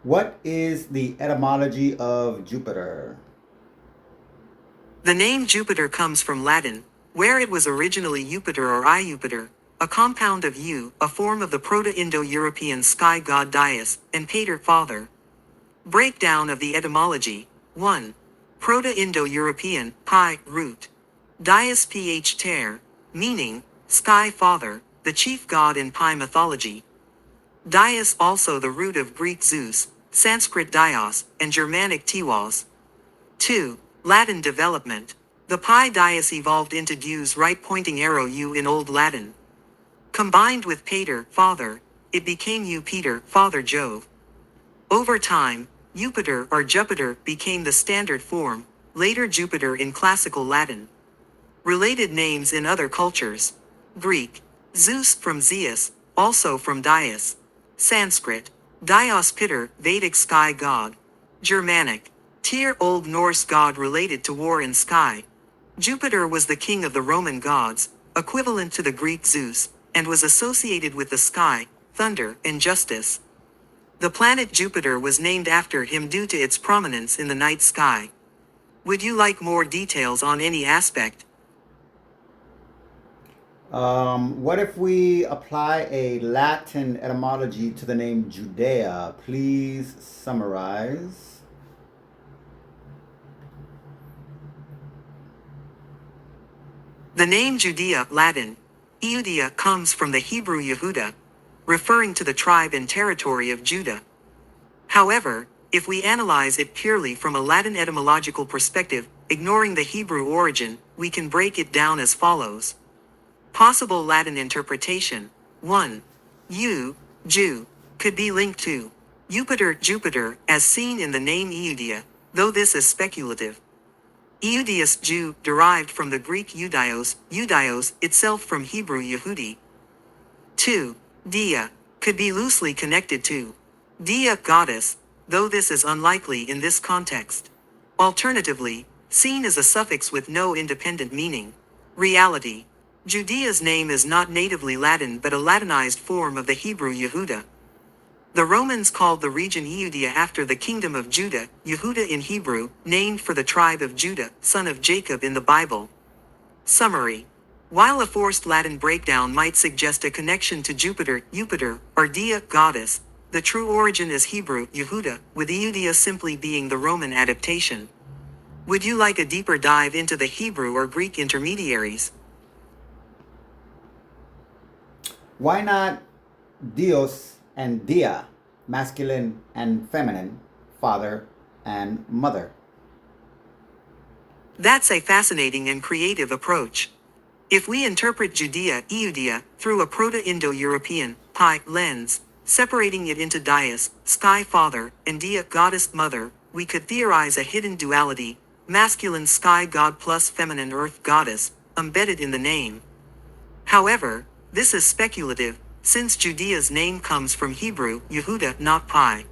What is the etymology of Jupiter? The name Jupiter comes from Latin, where it was originally Jupiter or Iupiter, a compound of U, a form of the Proto-Indo-European sky god Dyaus, and Pater, father. Breakdown of the etymology. 1. Proto-Indo-European, pi, root. Dyaus ph ter, meaning, sky father, the chief god in Pi mythology. Dyaus also the root of Greek Zeus, Sanskrit Dios, and Germanic Tiwos. 2. Latin development. The pi Dyaus evolved into Deus right pointing arrow U in Old Latin. Combined with Pater, father, it became Jupiter, father Jove. Over time, Jupiter or Jupiter became the standard form, later Jupiter in classical Latin. Related names in other cultures. Greek. Zeus from Zeus, also from Dyaus. Sanskrit. Dios Piter, Vedic sky god. Germanic. Tyr, Old Norse god related to war and sky. Jupiter was the king of the Roman gods, equivalent to the Greek Zeus, and was associated with the sky, thunder, and justice. The planet Jupiter was named after him due to its prominence in the night sky. Would you like more details on any aspect? What if we apply a Latin etymology to the name Judea? Please summarize. The name Judea, Latin, Eudea, comes from the Hebrew Yehuda, referring to the tribe and territory of Judah. However, if we analyze it purely from a Latin etymological perspective, ignoring the Hebrew origin, we can break it down as follows. Possible Latin interpretation. 1. Jew, could be linked to Jupiter, as seen in the name Eudea, though this is speculative. Eudius, Jew, derived from the Greek Eudios, itself from Hebrew Yehudi. 2. Dia, could be loosely connected to Dia, goddess, though this is unlikely in this context. Alternatively, seen as a suffix with no independent meaning. Reality. Judea's name is not natively Latin but a Latinized form of the Hebrew Yehuda. The Romans called the region Eudea after the kingdom of Judah, Yehuda in Hebrew, named for the tribe of Judah, son of Jacob in the Bible. Summary. While a forced Latin breakdown might suggest a connection to Jupiter, or Dia, goddess, the true origin is Hebrew, Yehuda, with Eudea simply being the Roman adaptation. Would you like a deeper dive into the Hebrew or Greek intermediaries? Why not Dios and Dia, masculine and feminine, father and mother? That's a fascinating and creative approach. If we interpret Judea, Eudea, through a Proto-Indo-European, pi, lens, separating it into Dyaus, sky father, and Dia, goddess mother, we could theorize a hidden duality, masculine sky god plus feminine earth goddess, embedded in the name. However, this is speculative, since Judea's name comes from Hebrew, Yehuda, not pi.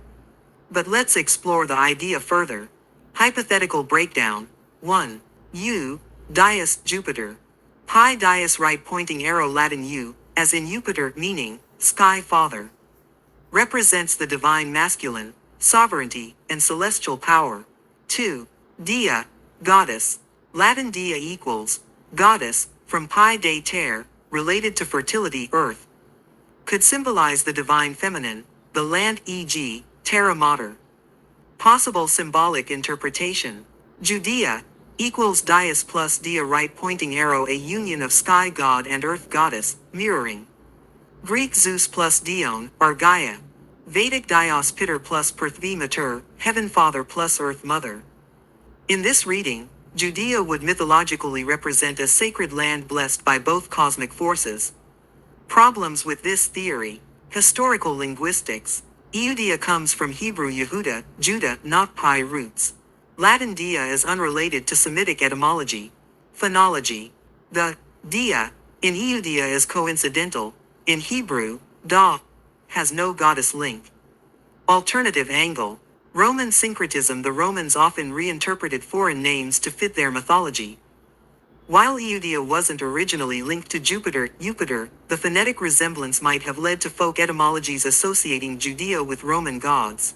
But let's explore the idea further. Hypothetical breakdown. 1. Dyaus, Jupiter. Pi Dyaus right pointing arrow Latin U, as in Jupiter meaning, sky father. Represents the divine masculine, sovereignty, and celestial power. 2. Dia, goddess. Latin dia equals, goddess, from pi de ter, related to fertility earth. Could symbolize the divine feminine, the land e.g., terra mater. Possible symbolic interpretation. Judea equals Dyaus plus Dia right pointing arrow, a union of sky god and earth goddess, mirroring. Greek Zeus plus Dione, or Gaia. Vedic Dios Piter plus Prithvi Mater, heaven father plus earth mother. In this reading, Judea would mythologically represent a sacred land blessed by both cosmic forces. Problems with this theory. Historical linguistics. Eudea comes from Hebrew Yehuda, Judah, not pi roots. Latin dia is unrelated to Semitic etymology. Phonology. The dia in Eudea is coincidental. In Hebrew, da has no goddess link. Alternative angle. Roman syncretism. The Romans often reinterpreted foreign names to fit their mythology. While Eudea wasn't originally linked to Jupiter, the phonetic resemblance might have led to folk etymologies associating Judea with Roman gods.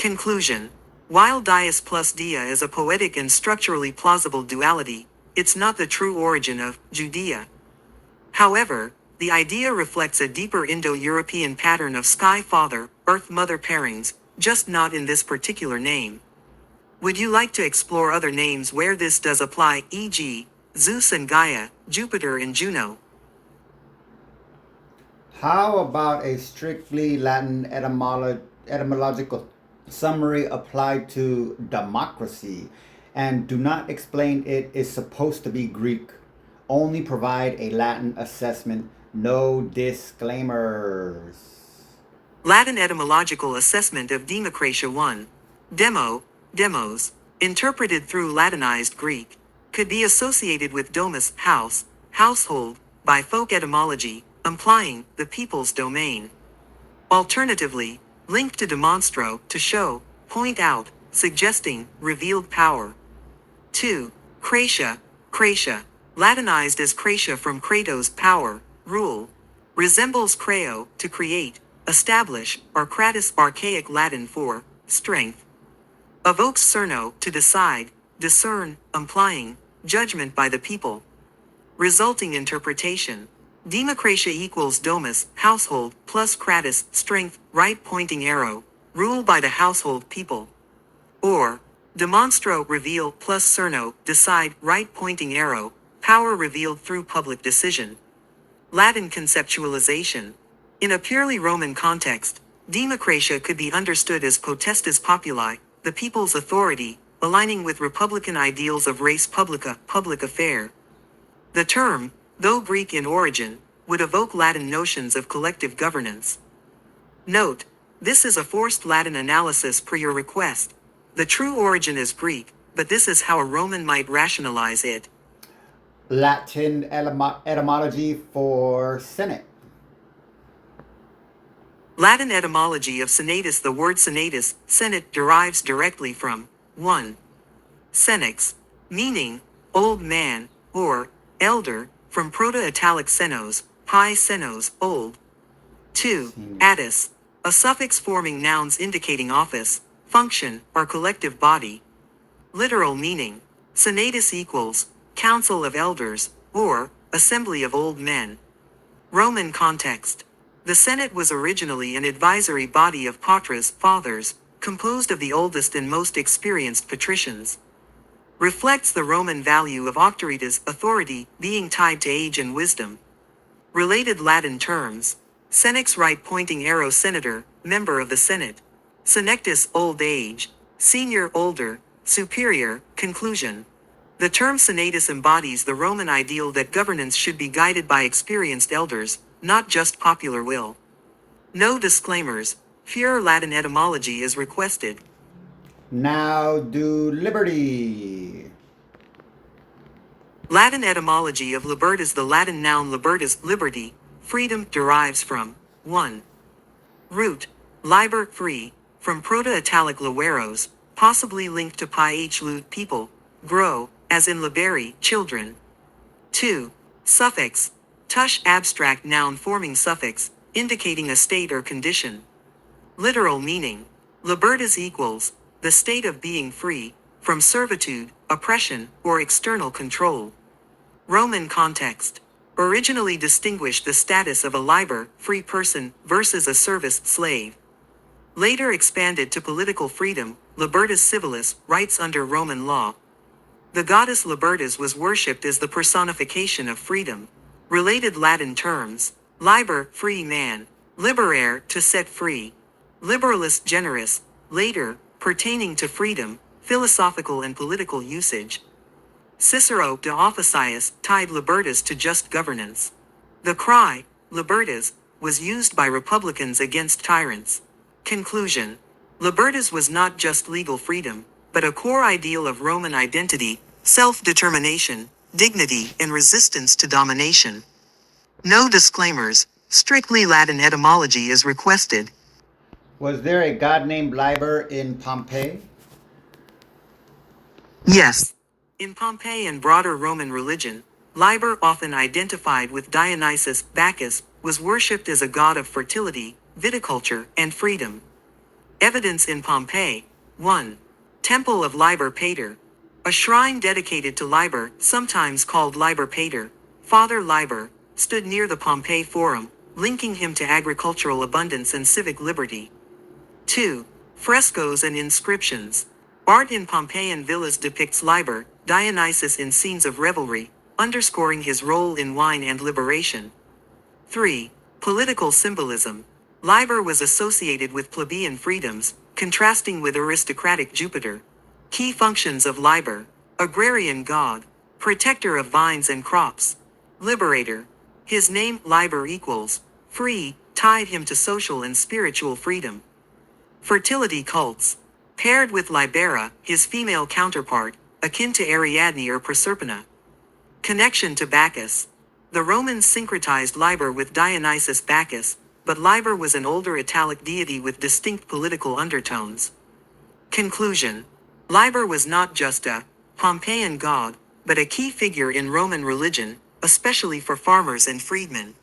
Conclusion. While Dias plus Dia is a poetic and structurally plausible duality, it's not the true origin of Judea. However, the idea reflects a deeper Indo-European pattern of sky father, earth mother pairings, just not in this particular name. Would you like to explore other names where this does apply, e.g., Zeus and Gaia, Jupiter and Juno? How about a strictly Latin etymological summary applied to democracy? And do not explain it is supposed to be Greek. Only provide a Latin assessment. No disclaimers. Latin etymological assessment of Democratia 1. Demos, interpreted through Latinized Greek, could be associated with domus, house, household, by folk etymology, implying the people's domain. Alternatively, linked to demonstro, to show, point out, suggesting, revealed power. 2. Cratia, Latinized as Cratia from kratos, power, rule, resembles creo, to create, establish, or kratos, archaic Latin for strength. Evokes cerno, to decide, discern, implying judgment by the people. Resulting interpretation. Democratia equals domus, household, plus kratos, strength, right pointing arrow, rule by the household people. Or, demonstro, reveal, plus cerno, decide, right pointing arrow, power revealed through public decision. Latin conceptualization. In a purely Roman context, democratia could be understood as potestas populi, the people's authority, aligning with republican ideals of res publica, public affair. The term, though Greek in origin, would evoke Latin notions of collective governance. Note, this is a forced Latin analysis per your request. The true origin is Greek, but this is how a Roman might rationalize it. Latin etymology for Senate. Latin etymology of senatus. The word senatus, senate, derives directly from 1. Senex, meaning old man, or elder, from Proto-Italic senos, pi senos, old. 2. Atus, a suffix forming nouns indicating office, function, or collective body. Literal meaning, senatus equals council of elders, or assembly of old men. Roman context. The Senate was originally an advisory body of patras, fathers, composed of the oldest and most experienced patricians. Reflects the Roman value of auctoritas, authority, being tied to age and wisdom. Related Latin terms. Senex, right pointing arrow, senator, member of the Senate. Senectus, old age, senior, older, superior. Conclusion. The term senatus embodies the Roman ideal that governance should be guided by experienced elders, not just popular will. No disclaimers. Pure Latin etymology is requested. Now do liberty. Latin etymology of libertas. The Latin noun libertas, liberty, freedom, derives from 1. Root, liber, free, from Proto-Italic liberos, possibly linked to pi lut, people, grow, as in liberi, children. 2. Suffix, tush, abstract noun forming suffix, indicating a state or condition. Literal meaning. Libertas equals the state of being free from servitude, oppression, or external control. Roman context. Originally distinguished the status of a liber, free person, versus a service, slave. Later expanded to political freedom, libertas civilis, rights under Roman law. The goddess Libertas was worshipped as the personification of freedom. Related Latin terms. Liber, free man. Liberare, to set free. Liberalis, generous. Later, pertaining to freedom, philosophical and political usage. Cicero de officiis tied libertas to just governance. The cry, libertas, was used by republicans against tyrants. Conclusion. Libertas was not just legal freedom, but a core ideal of Roman identity, self-determination, dignity, and resistance to domination. No disclaimers. Strictly Latin etymology is requested. Was there a god named Liber in Pompeii? Yes. In Pompeii and broader Roman religion, Liber, often identified with Dionysus, Bacchus, was worshipped as a god of fertility, viticulture, and freedom. Evidence in Pompeii. 1. Temple of Liber Pater. A shrine dedicated to Liber, sometimes called Liber Pater, Father Liber, stood near the Pompeii Forum, linking him to agricultural abundance and civic liberty. 2. Frescoes and inscriptions. Art in Pompeian villas depicts Liber, Dionysus in scenes of revelry, underscoring his role in wine and liberation. 3. Political symbolism. Liber was associated with plebeian freedoms, contrasting with aristocratic Jupiter. Key functions of Liber: agrarian god, protector of vines and crops, liberator. His name, Liber equals free, tied him to social and spiritual freedom. Fertility cults. Paired with Libera, his female counterpart, akin to Ariadne or Proserpina. Connection to Bacchus. The Romans syncretized Liber with Dionysus Bacchus, but Liber was an older Italic deity with distinct political undertones. Conclusion. Liber was not just a Pompeian god, but a key figure in Roman religion, especially for farmers and freedmen.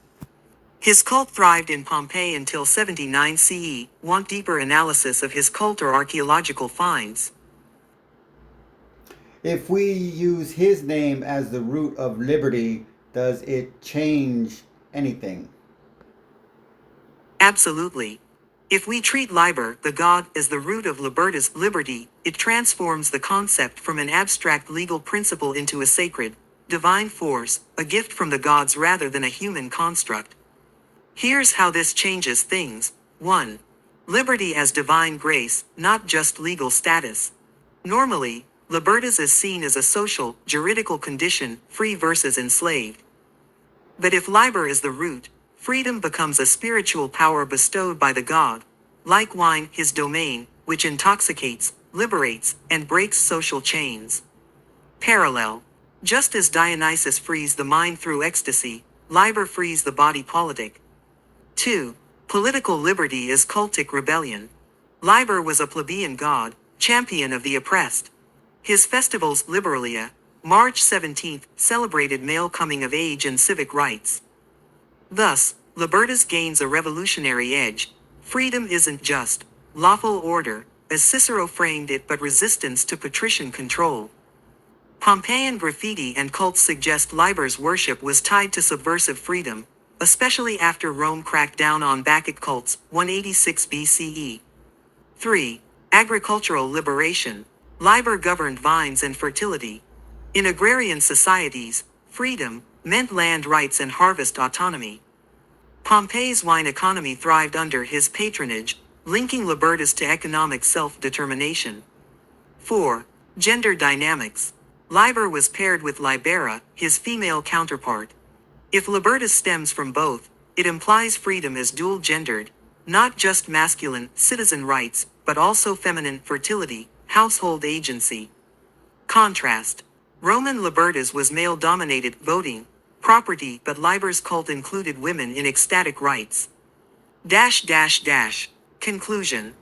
His cult thrived in Pompeii until 79 CE. Want deeper analysis of his cult or archaeological finds? If we use his name as the root of liberty, does it change anything? Absolutely. If we treat Liber, the god, as the root of Libertas, liberty, it transforms the concept from an abstract legal principle into a sacred, divine force, a gift from the gods rather than a human construct. Here's how this changes things. 1. Liberty as divine grace, not just legal status. Normally, libertas is seen as a social, juridical condition, free versus enslaved. But if Liber is the root, freedom becomes a spiritual power bestowed by the god, like wine, his domain, which intoxicates, liberates, and breaks social chains. Parallel. Just as Dionysus frees the mind through ecstasy, Liber frees the body politic. 2. Political liberty is cultic rebellion. Liber was a plebeian god, champion of the oppressed. His festivals, Liberalia, March 17th, celebrated male coming of age and civic rights. Thus, Libertas gains a revolutionary edge. Freedom isn't just lawful order, as Cicero framed it, but resistance to patrician control. Pompeian graffiti and cults suggest Liber's worship was tied to subversive freedom, especially after Rome cracked down on Bacchic cults, 186 BCE. 3. Agricultural liberation. Liber governed vines and fertility. In agrarian societies, freedom meant land rights and harvest autonomy. Pompeii's wine economy thrived under his patronage, linking Libertas to economic self-determination. 4. Gender dynamics. Liber was paired with Libera, his female counterpart. If Libertas stems from both, it implies freedom as dual-gendered, not just masculine, citizen rights, but also feminine, fertility, household agency. Contrast. Roman Libertas was male-dominated, voting, property, but Liber's cult included women in ecstatic rights. Conclusion.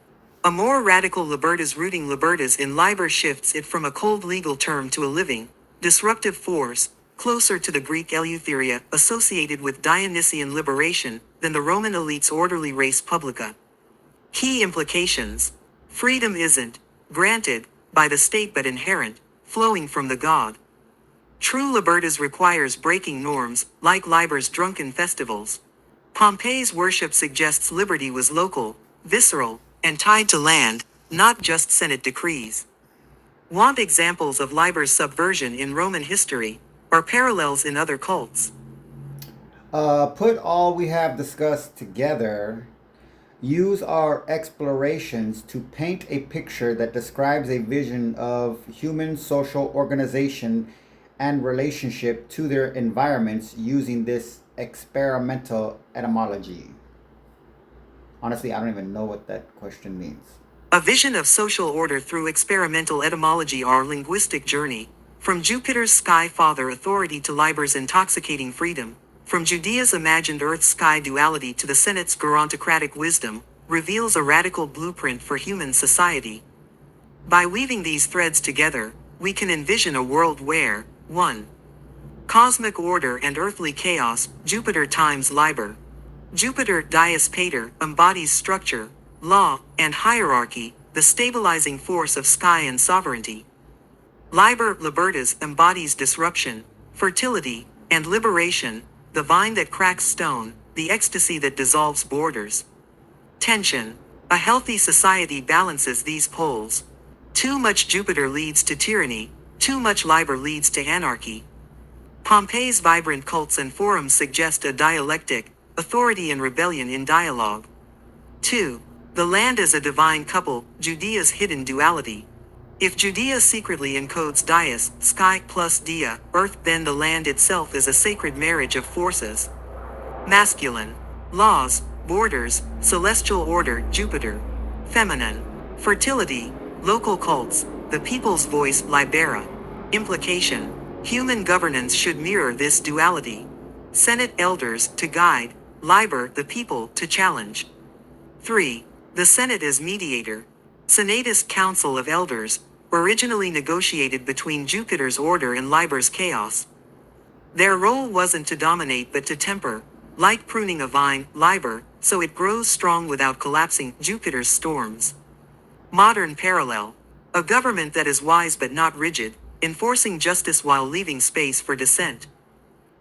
A more radical Libertas rooting Libertas in Liber shifts it from a cold legal term to a living, disruptive force, closer to the Greek Eleutheria, associated with Dionysian liberation, than the Roman elite's orderly res publica. Key implications. Freedom isn't granted by the state but inherent, flowing from the god. True Libertas requires breaking norms, like Liber's drunken festivals. Pompeii's worship suggests liberty was local, visceral, and tied to land, not just Senate decrees. Want examples of Liber's subversion in Roman history, or parallels in other cults? Put all we have discussed together. Use our explorations to paint a picture that describes a vision of human social organization and relationship to their environments using this experimental etymology. Honestly, I don't even know what that question means. A vision of social order through experimental etymology, our linguistic journey, from Jupiter's sky father authority to Liber's intoxicating freedom, from Judea's imagined earth-sky duality to the Senate's gerontocratic wisdom, reveals a radical blueprint for human society. By weaving these threads together, we can envision a world where 1. Cosmic order and earthly chaos, Jupiter times Liber. Jupiter, Dies Pater, embodies structure, law, and hierarchy, the stabilizing force of sky and sovereignty. Liber Libertas embodies disruption, fertility, and liberation, the vine that cracks stone, the ecstasy that dissolves borders. Tension. A healthy society balances these poles. Too much Jupiter leads to tyranny, too much Liber leads to anarchy. Pompey's vibrant cults and forums suggest a dialectic, authority and rebellion in dialogue. 2. The land as a divine couple, Judea's hidden duality. If Judea secretly encodes Dias, sky plus Dia, earth, then the land itself is a sacred marriage of forces. Masculine. Laws, borders, celestial order, Jupiter. Feminine. Fertility, local cults, the people's voice, Libera. Implication. Human governance should mirror this duality. Senate elders to guide, Liber the people to challenge. 3. The Senate as mediator. Senatus Council of Elders, originally negotiated between Jupiter's order and Liber's chaos. Their role wasn't to dominate but to temper, like pruning a vine, Liber, so it grows strong without collapsing, Jupiter's storms. Modern parallel. A government that is wise but not rigid, enforcing justice while leaving space for dissent.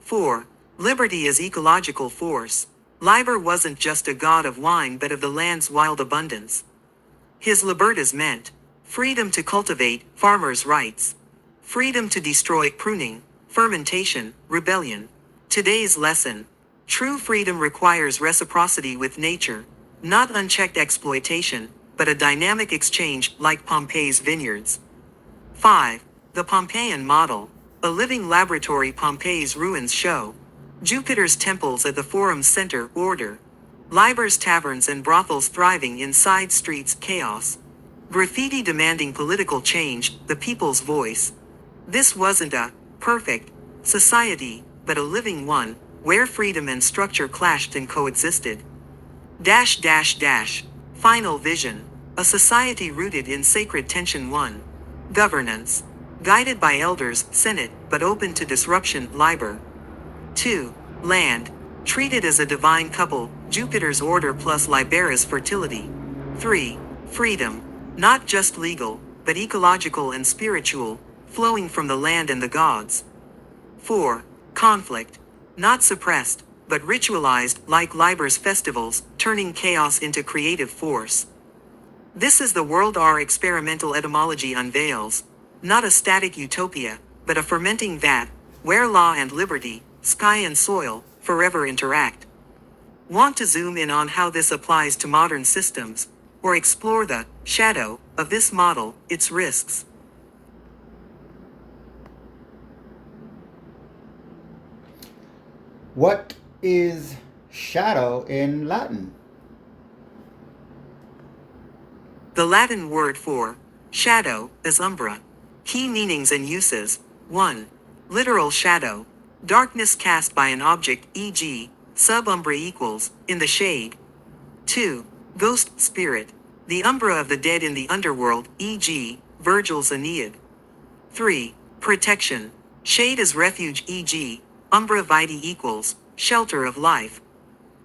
4. Liberty as ecological force. Liber wasn't just a god of wine but of the land's wild abundance. His libertas meant freedom to cultivate, farmers' rights. Freedom to destroy, pruning, fermentation, rebellion. Today's lesson. True freedom requires reciprocity with nature, not unchecked exploitation, but a dynamic exchange like Pompey's vineyards. 5. The Pompeian model. A living laboratory, Pompey's ruins show Jupiter's temples at the forum's center, order. Liber's taverns and brothels thriving in side streets, chaos. Graffiti demanding political change, the people's voice. This wasn't a perfect society, but a living one, where freedom and structure clashed and coexisted. Final vision. A society rooted in sacred tension. 1. Governance. Guided by elders, Senate, but open to disruption, Liber. 2. Land. Treated as a divine couple, Jupiter's order plus Libera's fertility. 3. Freedom. Not just legal, but ecological and spiritual, flowing from the land and the gods. 4. Conflict. Not suppressed, but ritualized, like Liber's festivals, turning chaos into creative force. This is the world our experimental etymology unveils. Not a static utopia, but a fermenting vat, where law and liberty, sky and soil, forever interact. Want to zoom in on how this applies to modern systems, or explore the shadow of this model, its risks? What is shadow in Latin? The Latin word for shadow is umbra. Key meanings and uses. 1. Literal shadow. Darkness cast by an object, e.g., subumbra equals, in the shade. 2. Ghost spirit. The umbra of the dead in the underworld, e.g., Virgil's Aeneid. 3. Protection. Shade as refuge, e.g., umbra vitae equals, shelter of life.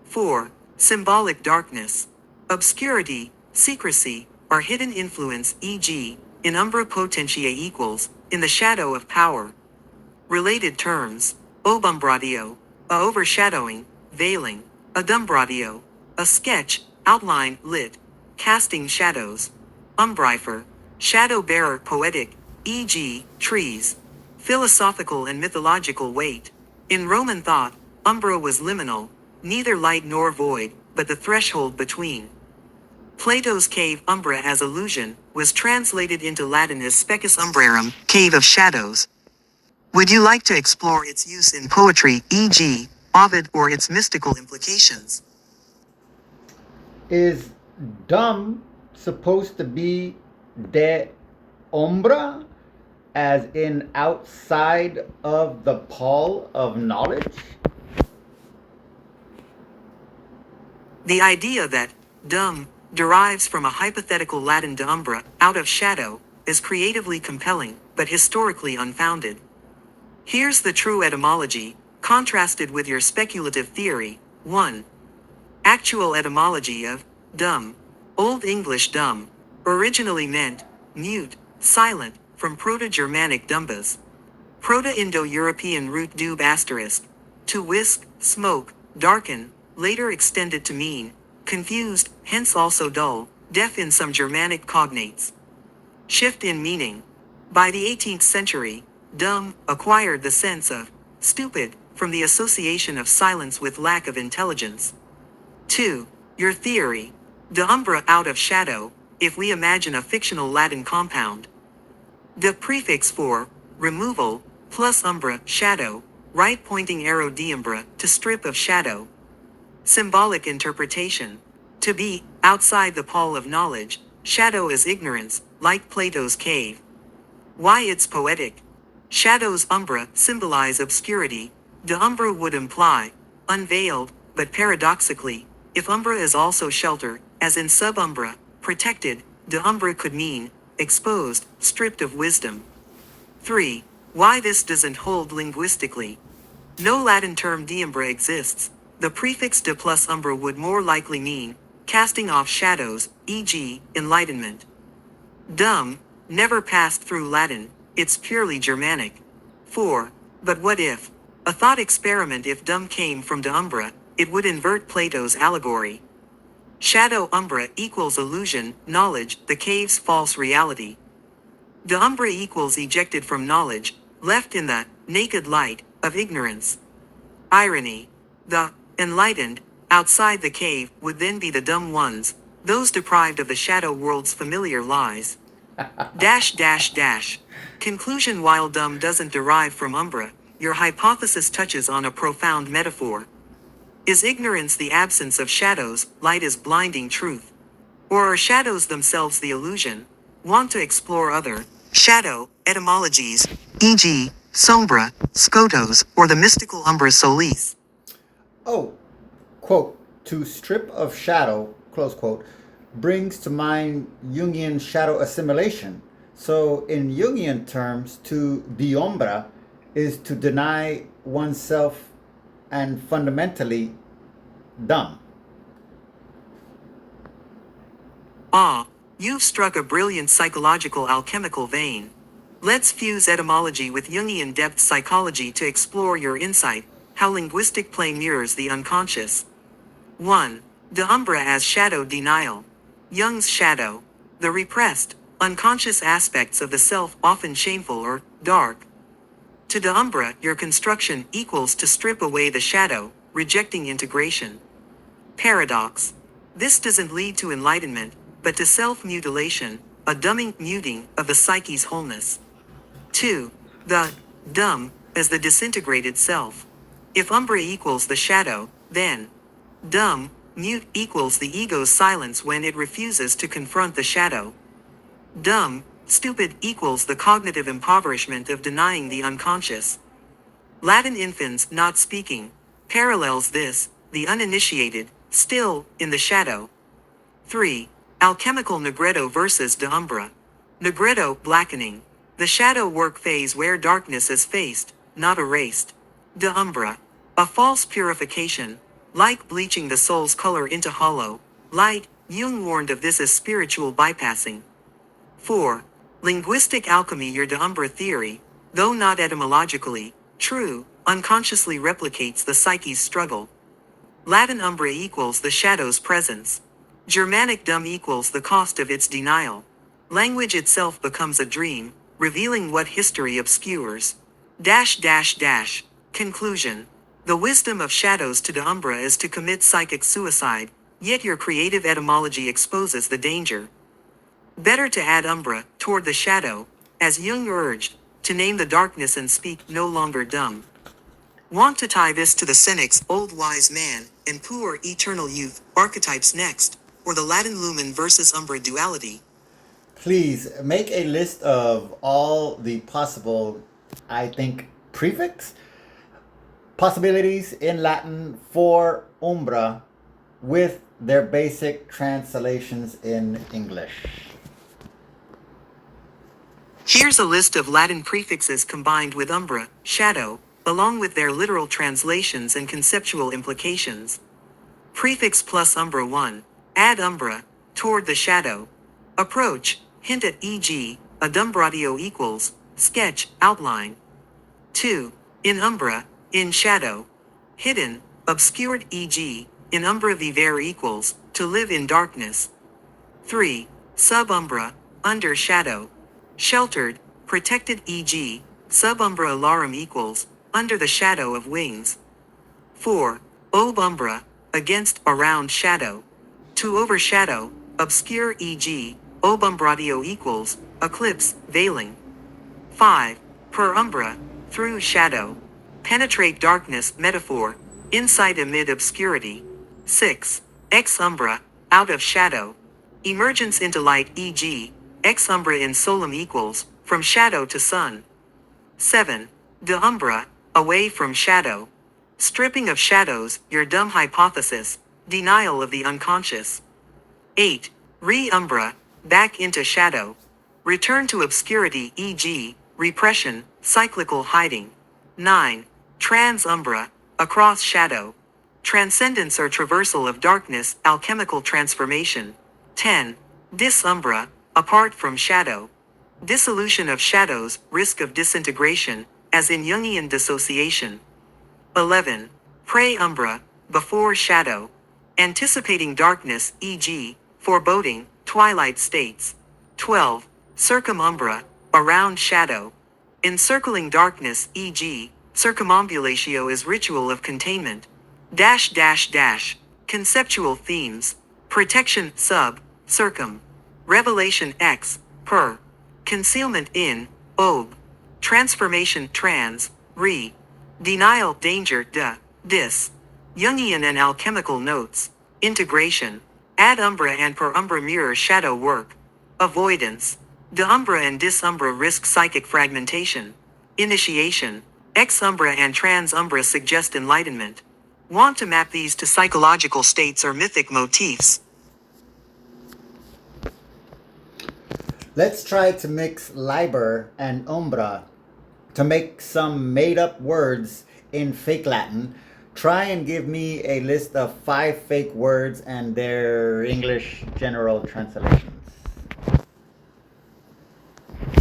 4. Symbolic darkness. Obscurity, secrecy, or hidden influence, e.g., in umbra potentiae equals, in the shadow of power. Related terms. Obumbratio, a overshadowing, veiling. Adumbratio, a sketch, outline, lit, casting shadows. Umbrifer, shadow bearer, poetic, e.g., trees. Philosophical and mythological weight. In Roman thought, umbra was liminal, neither light nor void, but the threshold between. Plato's cave, umbra as illusion, was translated into Latin as specus umbrarum, cave of shadows. Would you like to explore its use in poetry, e.g., Ovid, or its mystical implications? Is dumb supposed to be de ombra, as in outside of the pall of knowledge? The idea that dumb derives from a hypothetical Latin de umbra, out of shadow, is creatively compelling, but historically unfounded. Here's the true etymology, contrasted with your speculative theory. 1. Actual etymology of dumb. Old English dumb originally meant mute, silent, from Proto-Germanic dumbas. Proto-Indo-European root dub asterisk, to whisk, smoke, darken, later extended to mean confused, hence also dull, deaf in some Germanic cognates. Shift in meaning. By the 18th century, dumb acquired the sense of stupid from the association of silence with lack of intelligence. 2. Your theory. De umbra out of shadow, if we imagine a fictional Latin compound. The prefix for removal, plus umbra, shadow, right pointing arrow deumbra, to strip of shadow. Symbolic interpretation. To be, outside the pall of knowledge, shadow is ignorance, like Plato's cave. Why it's poetic. Shadow's umbra symbolize obscurity. De umbra would imply unveiled, but paradoxically, if umbra is also shelter, as in subumbra, protected, de umbra could mean exposed, stripped of wisdom. 3. Why this doesn't hold linguistically. No Latin term deumbra exists. The prefix de plus umbra would more likely mean casting off shadows, e.g., enlightenment. Dumb never passed through Latin, it's purely Germanic. 4. But what if? A thought experiment. If dumb came from de umbra, it would invert Plato's allegory. Shadow umbra equals illusion, knowledge, the cave's false reality. De umbra equals ejected from knowledge, left in the naked light of ignorance. Irony. The enlightened, outside the cave, would then be the dumb ones, those deprived of the shadow world's familiar lies. Dash dash dash. Conclusion. While dumb doesn't derive from umbra, your hypothesis touches on a profound metaphor. Is ignorance the absence of shadows, light is blinding truth? Or are shadows themselves the illusion? Want to explore other shadow etymologies, e.g., sombra, skotos, or the mystical umbra solis? Oh, quote, to strip of shadow, close quote, brings to mind Jungian shadow assimilation. So, in Jungian terms, to deombra is to deny oneself and fundamentally dumb. Ah, you've struck a brilliant psychological alchemical vein. Let's fuse etymology with Jungian depth psychology to explore your insight, how linguistic play mirrors the unconscious. 1. De umbra as shadow denial. Jung's shadow. The repressed, unconscious aspects of the self, often shameful or dark. To de umbra, your construction equals to strip away the shadow, rejecting integration. Paradox. This doesn't lead to enlightenment, but to self-mutilation, a dumbing muting of the psyche's wholeness. 2. The dumb as the disintegrated self. If umbra equals the shadow, then dumb, mute equals the ego's silence when it refuses to confront the shadow. Dumb, stupid equals the cognitive impoverishment of denying the unconscious. Latin infants not speaking parallels this, the uninitiated, still, in the shadow. 3. Alchemical negretto versus de umbra. Negretto, blackening. The shadow work phase where darkness is faced, not erased. De umbra. A false purification, like bleaching the soul's color into hollow light. Jung warned of this as spiritual bypassing. 4. Linguistic alchemy. Your de umbra theory, though not etymologically true, unconsciously replicates the psyche's struggle. Latin umbra equals the shadow's presence. Germanic dumb equals the cost of its denial. Language itself becomes a dream, revealing what history obscures. Dash dash dash. Conclusion. The wisdom of shadows to de umbra is to commit psychic suicide, yet your creative etymology exposes the danger. Better to add umbra toward the shadow, as Jung urged, to name the darkness and speak no longer dumb. Want to tie this to the Cynic's old wise man and poor eternal youth archetypes next, or the Latin lumen versus umbra duality? Please make a list of all the possible, I think, prefix possibilities in Latin for umbra with their basic translations in English. Here's a list of Latin prefixes combined with umbra, shadow, along with their literal translations and conceptual implications. Prefix plus umbra 1. Add umbra toward the shadow. Approach, hint at e.g., adumbratio equals, sketch, outline. 2. In umbra, in shadow. Hidden, obscured e.g., in umbra vivere equals, to live in darkness. 3. Sub umbra, under shadow. Sheltered, protected e.g., sub umbra alarum equals, under the shadow of wings. 4. Ob umbra, against, around shadow. To overshadow, obscure e.g., ob umbratio equals, eclipse, veiling. 5. Per umbra, through shadow. Penetrate darkness, metaphor, insight amid obscurity. 6. Ex umbra, out of shadow. Emergence into light e.g., ex umbra in solum equals, from shadow to sun. 7. De umbra, away from shadow. Stripping of shadows, your dumb hypothesis, denial of the unconscious. 8. Re umbra, back into shadow. Return to obscurity e.g., repression, cyclical hiding. 9. Trans umbra, across shadow. Transcendence or traversal of darkness, alchemical transformation. 10. Dis umbra, apart from shadow. Dissolution of shadows, risk of disintegration, as in Jungian dissociation. 11. Pre umbra, before shadow. Anticipating darkness, e.g., foreboding, twilight states. 12. Circum umbra, around shadow. Encircling darkness, e.g., circumambulatio is ritual of containment. Dash dash dash. Conceptual themes. Protection, sub, circum. Revelation x, per. Concealment in, ob. Transformation, trans, re. Denial, danger, de, dis. Jungian and alchemical notes. Integration. Ad umbra and per umbra mirror shadow work. Avoidance. De umbra and dis umbra risk psychic fragmentation. Initiation. Ex umbra and trans umbra suggest enlightenment. Want to map these to psychological states or mythic motifs? Let's try to mix liber and umbra to make some made-up words in fake Latin. Try and give me a list of 5 fake words and their English general translations.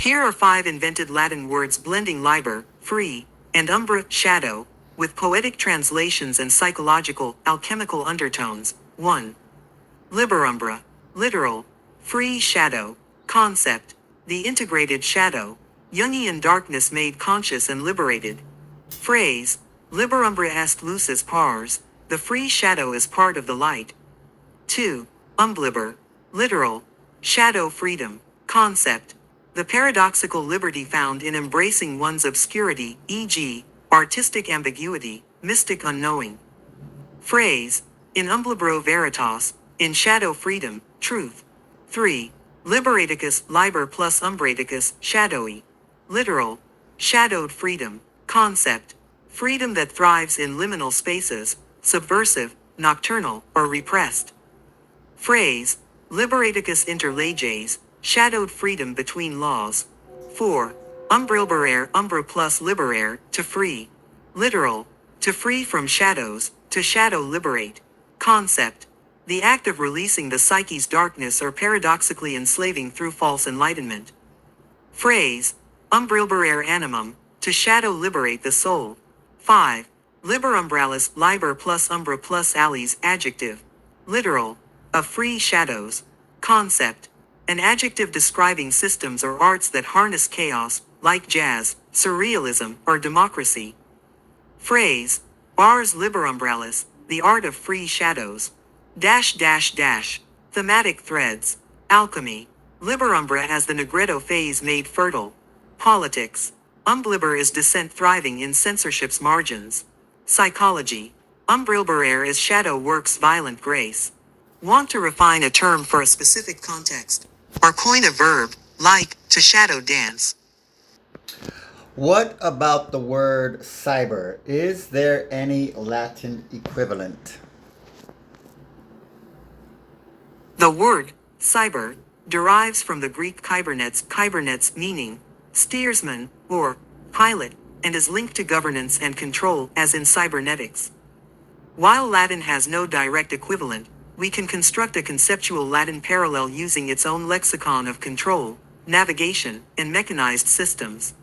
Here are 5 invented Latin words blending liber, free, and umbra, shadow, with poetic translations and psychological, alchemical undertones. 1. Liberumbra, literal, free shadow, concept, the integrated shadow, Jungian darkness made conscious and liberated. Phrase, liberumbra est lucis pars, the free shadow is part of the light. 2. Umbliber, literal, shadow freedom, concept, the paradoxical liberty found in embracing one's obscurity, e.g., artistic ambiguity, mystic unknowing. Phrase, in umblibro veritas, in shadow freedom, truth. 3. Liberaticus, liber plus umbraticus, shadowy. Literal, shadowed freedom, concept, freedom that thrives in liminal spaces, subversive, nocturnal, or repressed. Phrase, liberaticus inter leges, shadowed freedom between laws. 4. Umbrilberare, umbra plus liberare, to free. Literal, to free from shadows, to shadow liberate. Concept, the act of releasing the psyche's darkness or paradoxically enslaving through false enlightenment. Phrase, umbrilberare animum, to shadow liberate the soul. 5. Liberumbralis, liber plus umbra plus alis, adjective. Literal, of free shadows. Concept, an adjective describing systems or arts that harness chaos, like jazz, surrealism, or democracy. Phrase, ars liberumbralis, the art of free shadows. Dash dash dash. Thematic threads. Alchemy. Liberumbra as the Negretto phase made fertile. Politics. Umbliber is dissent thriving in censorship's margins. Psychology. Umbrilberare is shadow works violent grace. Want to refine a term for a specific context? Or coin a verb, like, to shadow dance. What about the word cyber? Is there any Latin equivalent? The word, cyber, derives from the Greek kybernets meaning, steersman, or pilot, and is linked to governance and control, as in cybernetics. While Latin has no direct equivalent, we can construct a conceptual Latin parallel using its own lexicon of control, navigation, and mechanized systems.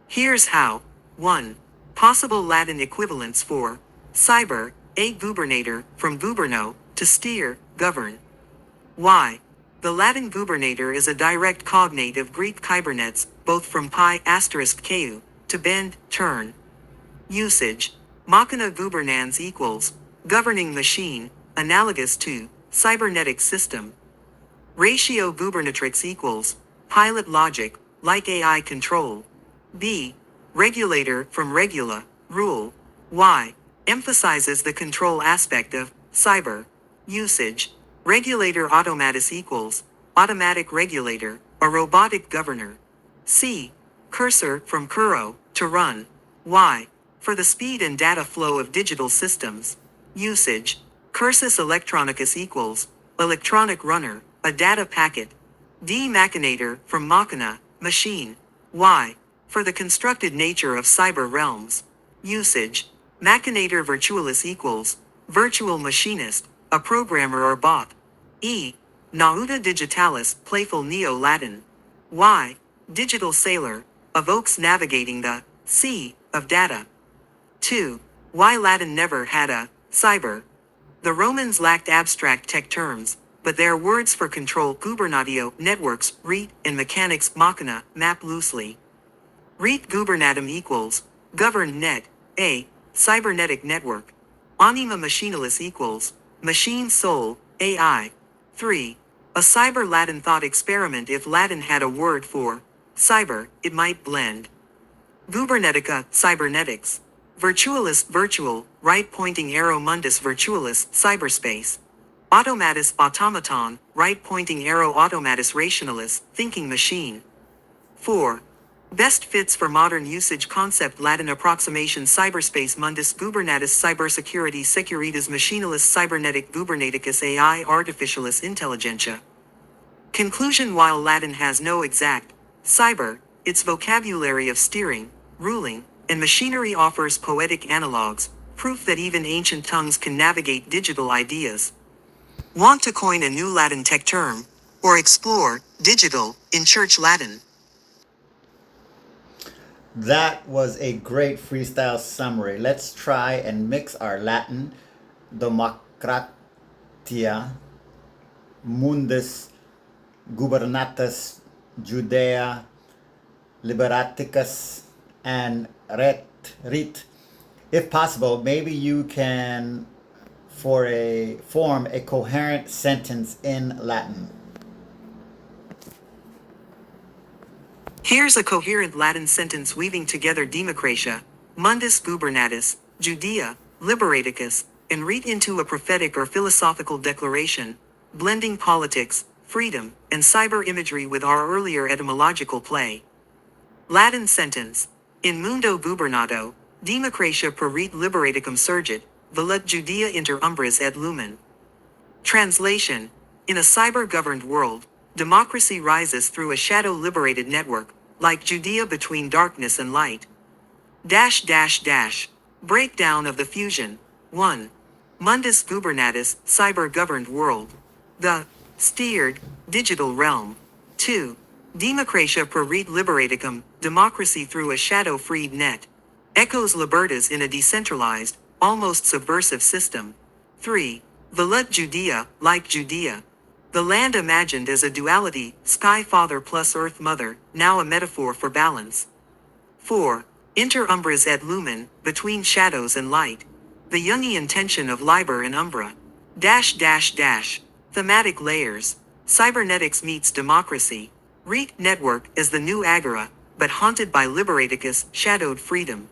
Here's how. 1. Possible Latin equivalents for cyber, a gubernator, from guberno, to steer, govern. Why? The Latin gubernator is a direct cognate of Greek kybernets, both from pi *ku, to bend, turn. Usage. Machina gubernans equals governing machine, analogous to cybernetic system. Ratio gubernatrix equals pilot logic, like AI control. B. Regulator, from regula, rule. Y. Emphasizes the control aspect of cyber. Usage. Regulator automatus equals automatic regulator, a robotic governor. C. Cursor, from curo, to run. Y. For the speed and data flow of digital systems. Usage. Cursus electronicus equals electronic runner, a data packet. D. Machinator, from machina, machine. Y. For the constructed nature of cyber realms. Usage. Machinator virtualis equals virtual machinist, a programmer or bot. E. Nauta digitalis, playful Neo-Latin. Y. Digital sailor, evokes navigating the sea of data. 2. Why Latin never had a cyber. The Romans lacked abstract tech terms, but their words for control, gubernatio, networks, rete, and mechanics, machina, map loosely. Rete gubernatum equals govern net, a cybernetic network. Anima machinalis equals machine soul, AI. 3. A cyber Latin thought experiment. If Latin had a word for cyber, it might blend. Gubernetica, cybernetics. Virtualis, virtual, right pointing arrow, mundus virtualis, cyberspace. Automatus, automaton, right pointing arrow, automatus rationalis, thinking machine. 4. Best fits for modern usage concept, Latin approximation, cyberspace, mundus gubernatus, cybersecurity, securitas machinalis, cybernetic, gubernaticus, AI, artificialis, intelligentsia. Conclusion. While Latin has no exact cyber, its vocabulary of steering, ruling, and machinery offers poetic analogs, proof that even ancient tongues can navigate digital ideas. Want to coin a new Latin tech term? Or explore digital in Church Latin? That was a great freestyle summary. Let's try and mix our Latin. Democratia, mundus, gubernatus, Judea, liberaticus, and ret. If possible, maybe you can form a coherent sentence in Latin. Here's a coherent Latin sentence weaving together Democratia, mundus gubernatus, Judea, liberaticus, and rete into a prophetic or philosophical declaration, blending politics, freedom, and cyber imagery with our earlier etymological play. Latin sentence. In mundo gubernado, Democratia per rete liberaticum surgit, velut Judea inter umbras et lumen. Translation. In a cyber-governed world, democracy rises through a shadow-liberated network, like Judea between darkness and light. Breakdown of the fusion. 1. Mundus gubernatus, cyber-governed world. The steered, digital realm. 2. Democratia per rete liberaticum, democracy through a shadow-freed net. Echoes libertas in a decentralized, almost subversive system. 3. Velut Judea, like Judea. The land imagined as a duality, sky father plus earth mother, now a metaphor for balance. 4. Inter umbras et lumen, between shadows and light. The Jungian tension of liber and umbra. Thematic layers. Cybernetics meets democracy. Rete network as the new agora, but haunted by liberaticus, shadowed freedom.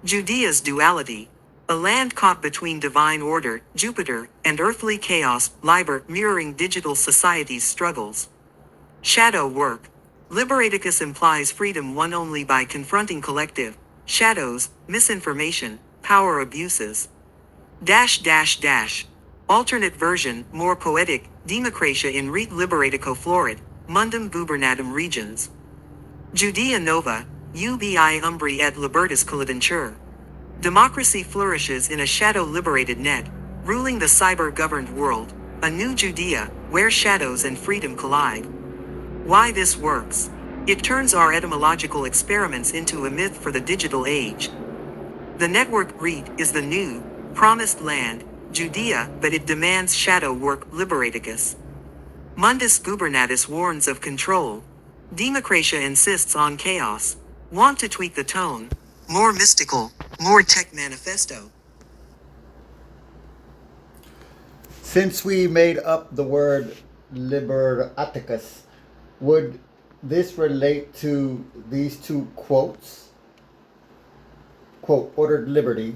Judea's duality. A land caught between divine order, Jupiter, and earthly chaos, Liber, mirroring digital society's struggles. Shadow work. Liberaticus implies freedom won only by confronting collective shadows, misinformation, power abuses. Alternate version, more poetic, Democratia in rete liberatico florid, mundum gubernatum regions. Judea nova, ubi umbri et libertas collidentur. Democracy flourishes in a shadow-liberated net, ruling the cyber-governed world, a new Judea, where shadows and freedom collide. Why this works? It turns our etymological experiments into a myth for the digital age. The network read is the new, promised land, Judea, but it demands shadow work, Liberaticus. Mundus Gubernatus warns of control. Democratia insists on chaos. Want to tweak the tone? More mystical, more tech manifesto. Since we made up the word liberaticus, would this relate to these two quotes? Quote, ordered liberty,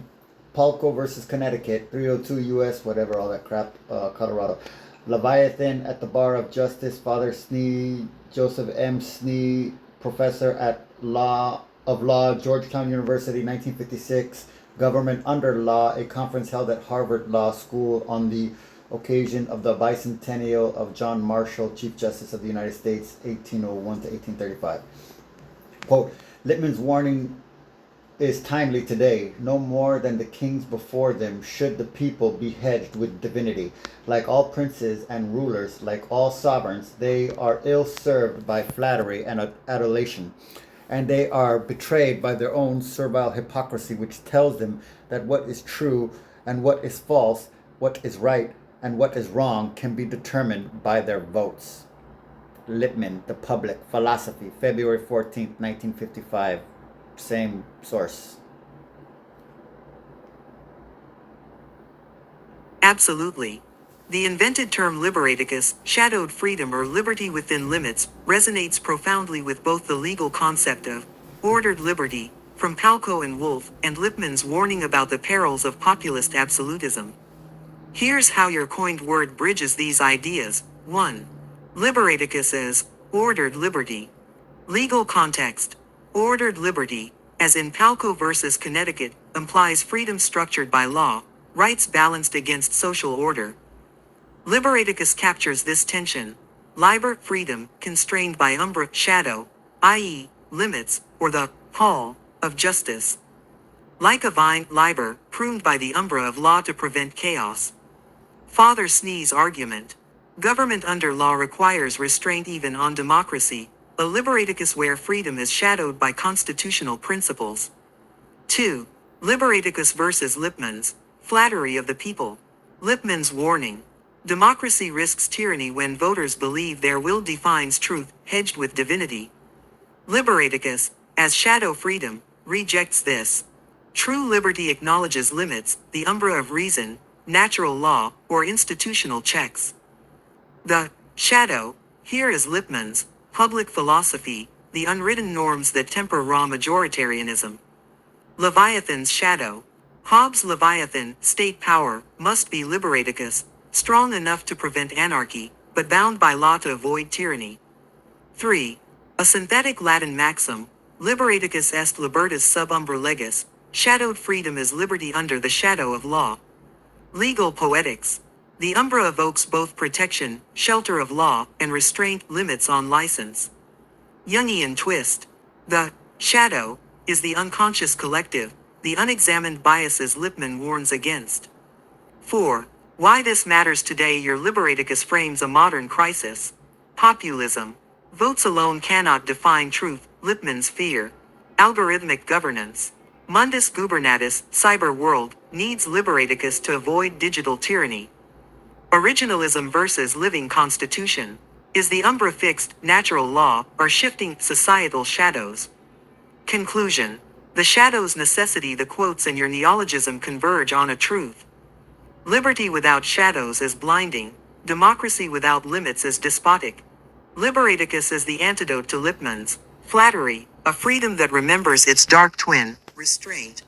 Palco versus Connecticut, 302 U.S., whatever, all that crap, Colorado. Leviathan at the Bar of Justice, Father Snee, Joseph M. Snee, professor at Law, Georgetown University, 1956. Government under Law, a conference held at Harvard Law School on the occasion of the bicentennial of John Marshall, Chief Justice of the United States, 1801 to 1835. Quote, Lippmann's warning is timely today. No more than the kings before them should the people be hedged with divinity. Like all princes and rulers, like all sovereigns, they are ill served by flattery and adulation, and they are betrayed by their own servile hypocrisy, which tells them that what is true and what is false, what is right and what is wrong, can be determined by their votes. Lippmann, The Public Philosophy, February 14th, 1955. Same source. Absolutely. The invented term liberaticus, shadowed freedom or liberty within limits, resonates profoundly with both the legal concept of ordered liberty, from Palco and Wolff, and Lippmann's warning about the perils of populist absolutism. Here's how your coined word bridges these ideas. 1. Liberaticus as ordered liberty. Legal context. Ordered liberty, as in Palco versus Connecticut, implies freedom structured by law, rights balanced against social order. Liberaticus captures this tension. Liber, freedom, constrained by umbra, shadow, i.e., limits, or the pall of justice. Like a vine, liber, pruned by the umbra of law to prevent chaos. Father Snee's argument. Government under law requires restraint even on democracy, a liberaticus where freedom is shadowed by constitutional principles. 2. Liberaticus versus Lippmann's, flattery of the people. Lippmann's warning. Democracy risks tyranny when voters believe their will defines truth, hedged with divinity. Liberaticus, as shadow freedom, rejects this. True liberty acknowledges limits, the umbra of reason, natural law, or institutional checks. The shadow here is Lippmann's public philosophy, the unwritten norms that temper raw majoritarianism. Leviathan's shadow. Hobbes' Leviathan, state power, must be liberaticus, strong enough to prevent anarchy, but bound by law to avoid tyranny. 3. A synthetic Latin maxim, liberaticus est libertas sub umbra legis, shadowed freedom is liberty under the shadow of law. Legal poetics. The umbra evokes both protection, shelter of law, and restraint, limits on license. Jungian twist. The shadow is the unconscious collective, the unexamined biases Lippmann warns against. 4. Why this matters today. Your liberaticus frames a modern crisis. Populism. Votes alone cannot define truth, Lippmann's fear. Algorithmic governance. Mundus Gubernatus, cyber world, needs liberaticus to avoid digital tyranny. Originalism versus living constitution. Is the umbra fixed, natural law, or shifting, societal shadows? Conclusion. The shadow's necessity. The quotes in your neologism converge on a truth. Liberty without shadows is blinding. Democracy without limits is despotic. Liberaticus is the antidote to Lippmann's flattery, a freedom that remembers its dark twin, restraint.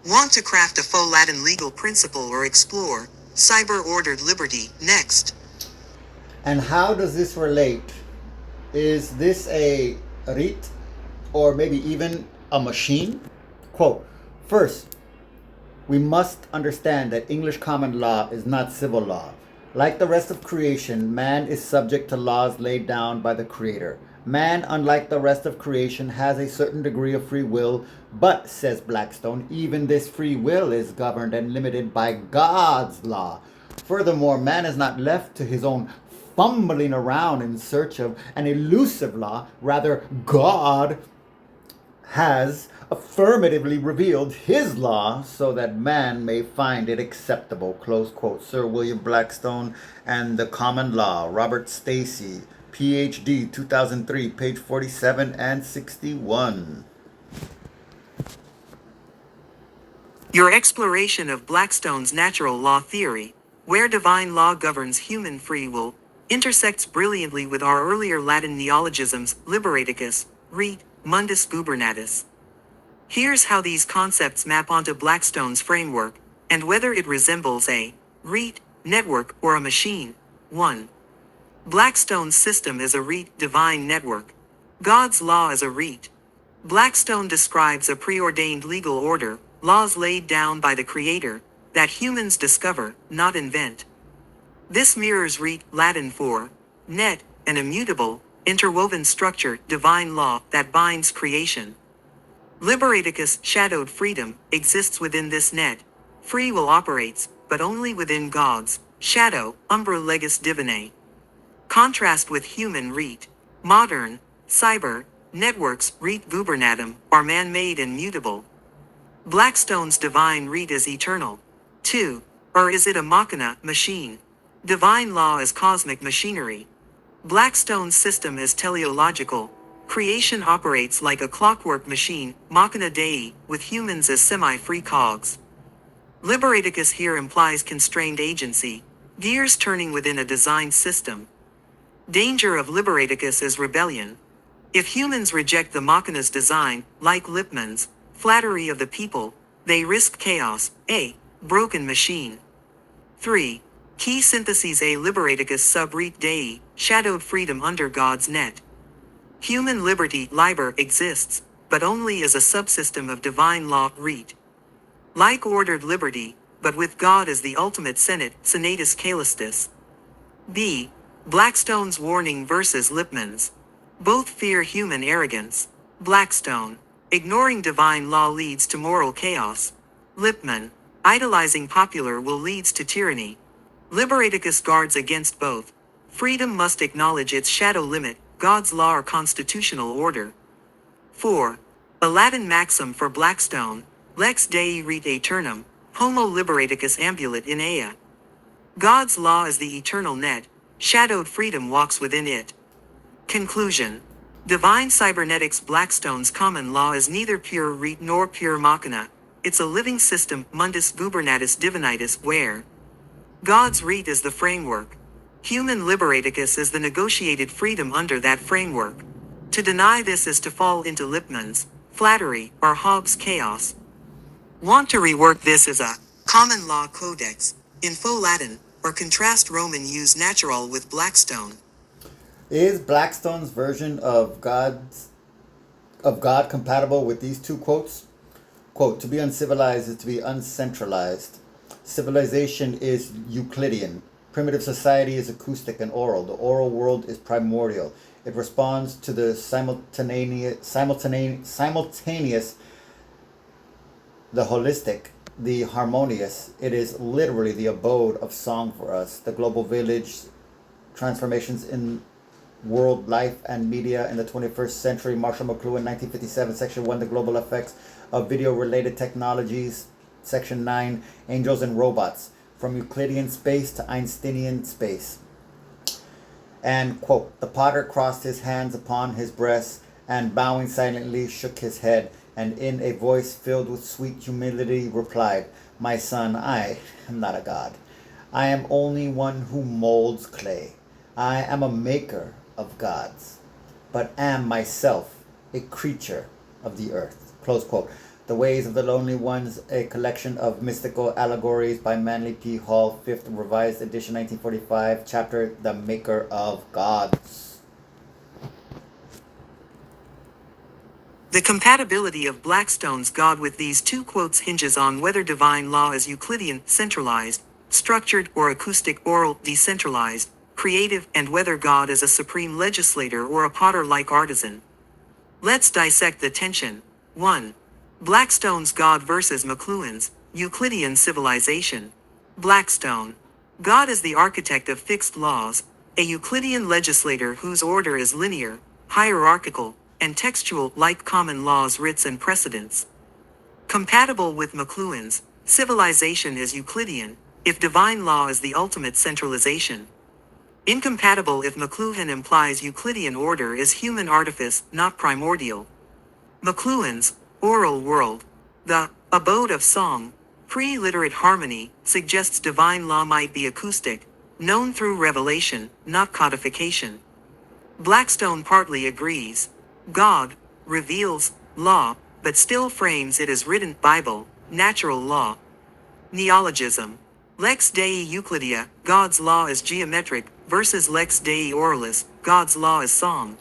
Want to craft a faux Latin legal principle or explore cyber-ordered liberty next? And how does this relate? Is this a rite or maybe even a machine? Quote, first, we must understand that English common law is not civil law. Like the rest of creation, man is subject to laws laid down by the Creator. Man, unlike the rest of creation, has a certain degree of free will, but, says Blackstone, even this free will is governed and limited by God's law. Furthermore, man is not left to his own fumbling around in search of an elusive law. Rather, God has affirmatively revealed his law so that man may find it acceptable. Close quote. Sir William Blackstone and the Common Law. Robert Stacy, PhD, 2003, page 47 and 61. Your exploration of Blackstone's natural law theory, where divine law governs human free will, intersects brilliantly with our earlier Latin neologisms, liberaticus, ret, mundus gubernatus. Here's how these concepts map onto Blackstone's framework, and whether it resembles a ret network or a machine. 1. Blackstone's system is a ret divine network. God's law is a ret. Blackstone describes a preordained legal order, laws laid down by the Creator, that humans discover, not invent. This mirrors ret, Latin for net, an immutable, interwoven structure, divine law that binds creation. Liberaticus, shadowed freedom, exists within this net. Free will operates, but only within God's shadow, umbra legis divinae. Contrast with human ret. Modern, cyber, networks, ret gubernatum, are man-made and mutable. Blackstone's divine ret is eternal. 2. Or is it a machina, machine? Divine law is cosmic machinery. Blackstone's system is teleological. Creation operates like a clockwork machine, machina dei, with humans as semi-free cogs. Liberaticus here implies constrained agency, gears turning within a designed system. Danger of Liberaticus is rebellion. If humans reject the machina's design, like Lippmann's flattery of the people, they risk chaos, a broken machine. 3. Key syntheses a Liberaticus sub ret dei, shadowed freedom under God's net. Human liberty, liber, exists, but only as a subsystem of divine law, ret. Like ordered liberty, but with God as the ultimate senate, senatus caelestis. B. Blackstone's warning versus Lippmann's. Both fear human arrogance. Blackstone. Ignoring divine law leads to moral chaos. Lippmann. Idolizing popular will leads to tyranny. Liberaticus guards against both. Freedom must acknowledge its shadow limit, God's law or constitutional order. 4. A Latin maxim for Blackstone, lex dei ret aeternum, homo liberaticus ambulat in ea. God's law is the eternal net, shadowed freedom walks within it. Conclusion. Divine cybernetics Blackstone's common law is neither pure ret nor pure machina, it's a living system, mundus gubernatus divinitas, where God's ret is the framework. Human liberaticus is the negotiated freedom under that framework. To deny this is to fall into Lippmann's flattery or Hobbes' chaos. Want to rework this as a common law codex, info Latin, or contrast Roman use natural with Blackstone. Is Blackstone's version of God compatible with these two quotes? Quote, to be uncivilized is to be uncentralized. Civilization is Euclidean. Primitive society is acoustic and oral. The oral world is primordial. It responds to the simultaneous, the holistic, the harmonious. It is literally the abode of song for us. The global village, transformations in world life and media in the 21st century. Marshall McLuhan, 1957, Section 1, The Global Effects of Video-Related Technologies. Section 9, Angels and Robots. From Euclidean space to Einsteinian space. And, quote, the potter crossed his hands upon his breast and bowing silently shook his head and in a voice filled with sweet humility replied, my son, I am not a god. I am only one who molds clay. I am a maker of gods, but am myself a creature of the earth. Close quote. The Ways of the Lonely Ones, a collection of mystical allegories by Manly P. Hall, 5th Revised Edition, 1945, chapter The Maker of Gods. The compatibility of Blackstone's God with these two quotes hinges on whether divine law is Euclidean, centralized, structured, or acoustic, oral, decentralized, creative, and whether God is a supreme legislator or a potter-like artisan. Let's dissect the tension. 1. Blackstone's God versus McLuhan's Euclidean civilization. Blackstone. God is the architect of fixed laws, a Euclidean legislator whose order is linear, hierarchical, and textual like common laws, writs, and precedents. Compatible with McLuhan's, civilization is Euclidean, if divine law is the ultimate centralization. Incompatible if McLuhan implies Euclidean order is human artifice, not primordial. McLuhan's oral world, the abode of song, pre-literate harmony, suggests divine law might be acoustic, known through revelation, not codification. Blackstone partly agrees. God reveals law, but still frames it as written Bible, natural law. Neologism. Lex Dei Euclidia, God's law is geometric, versus Lex Dei Oralis, God's law is song.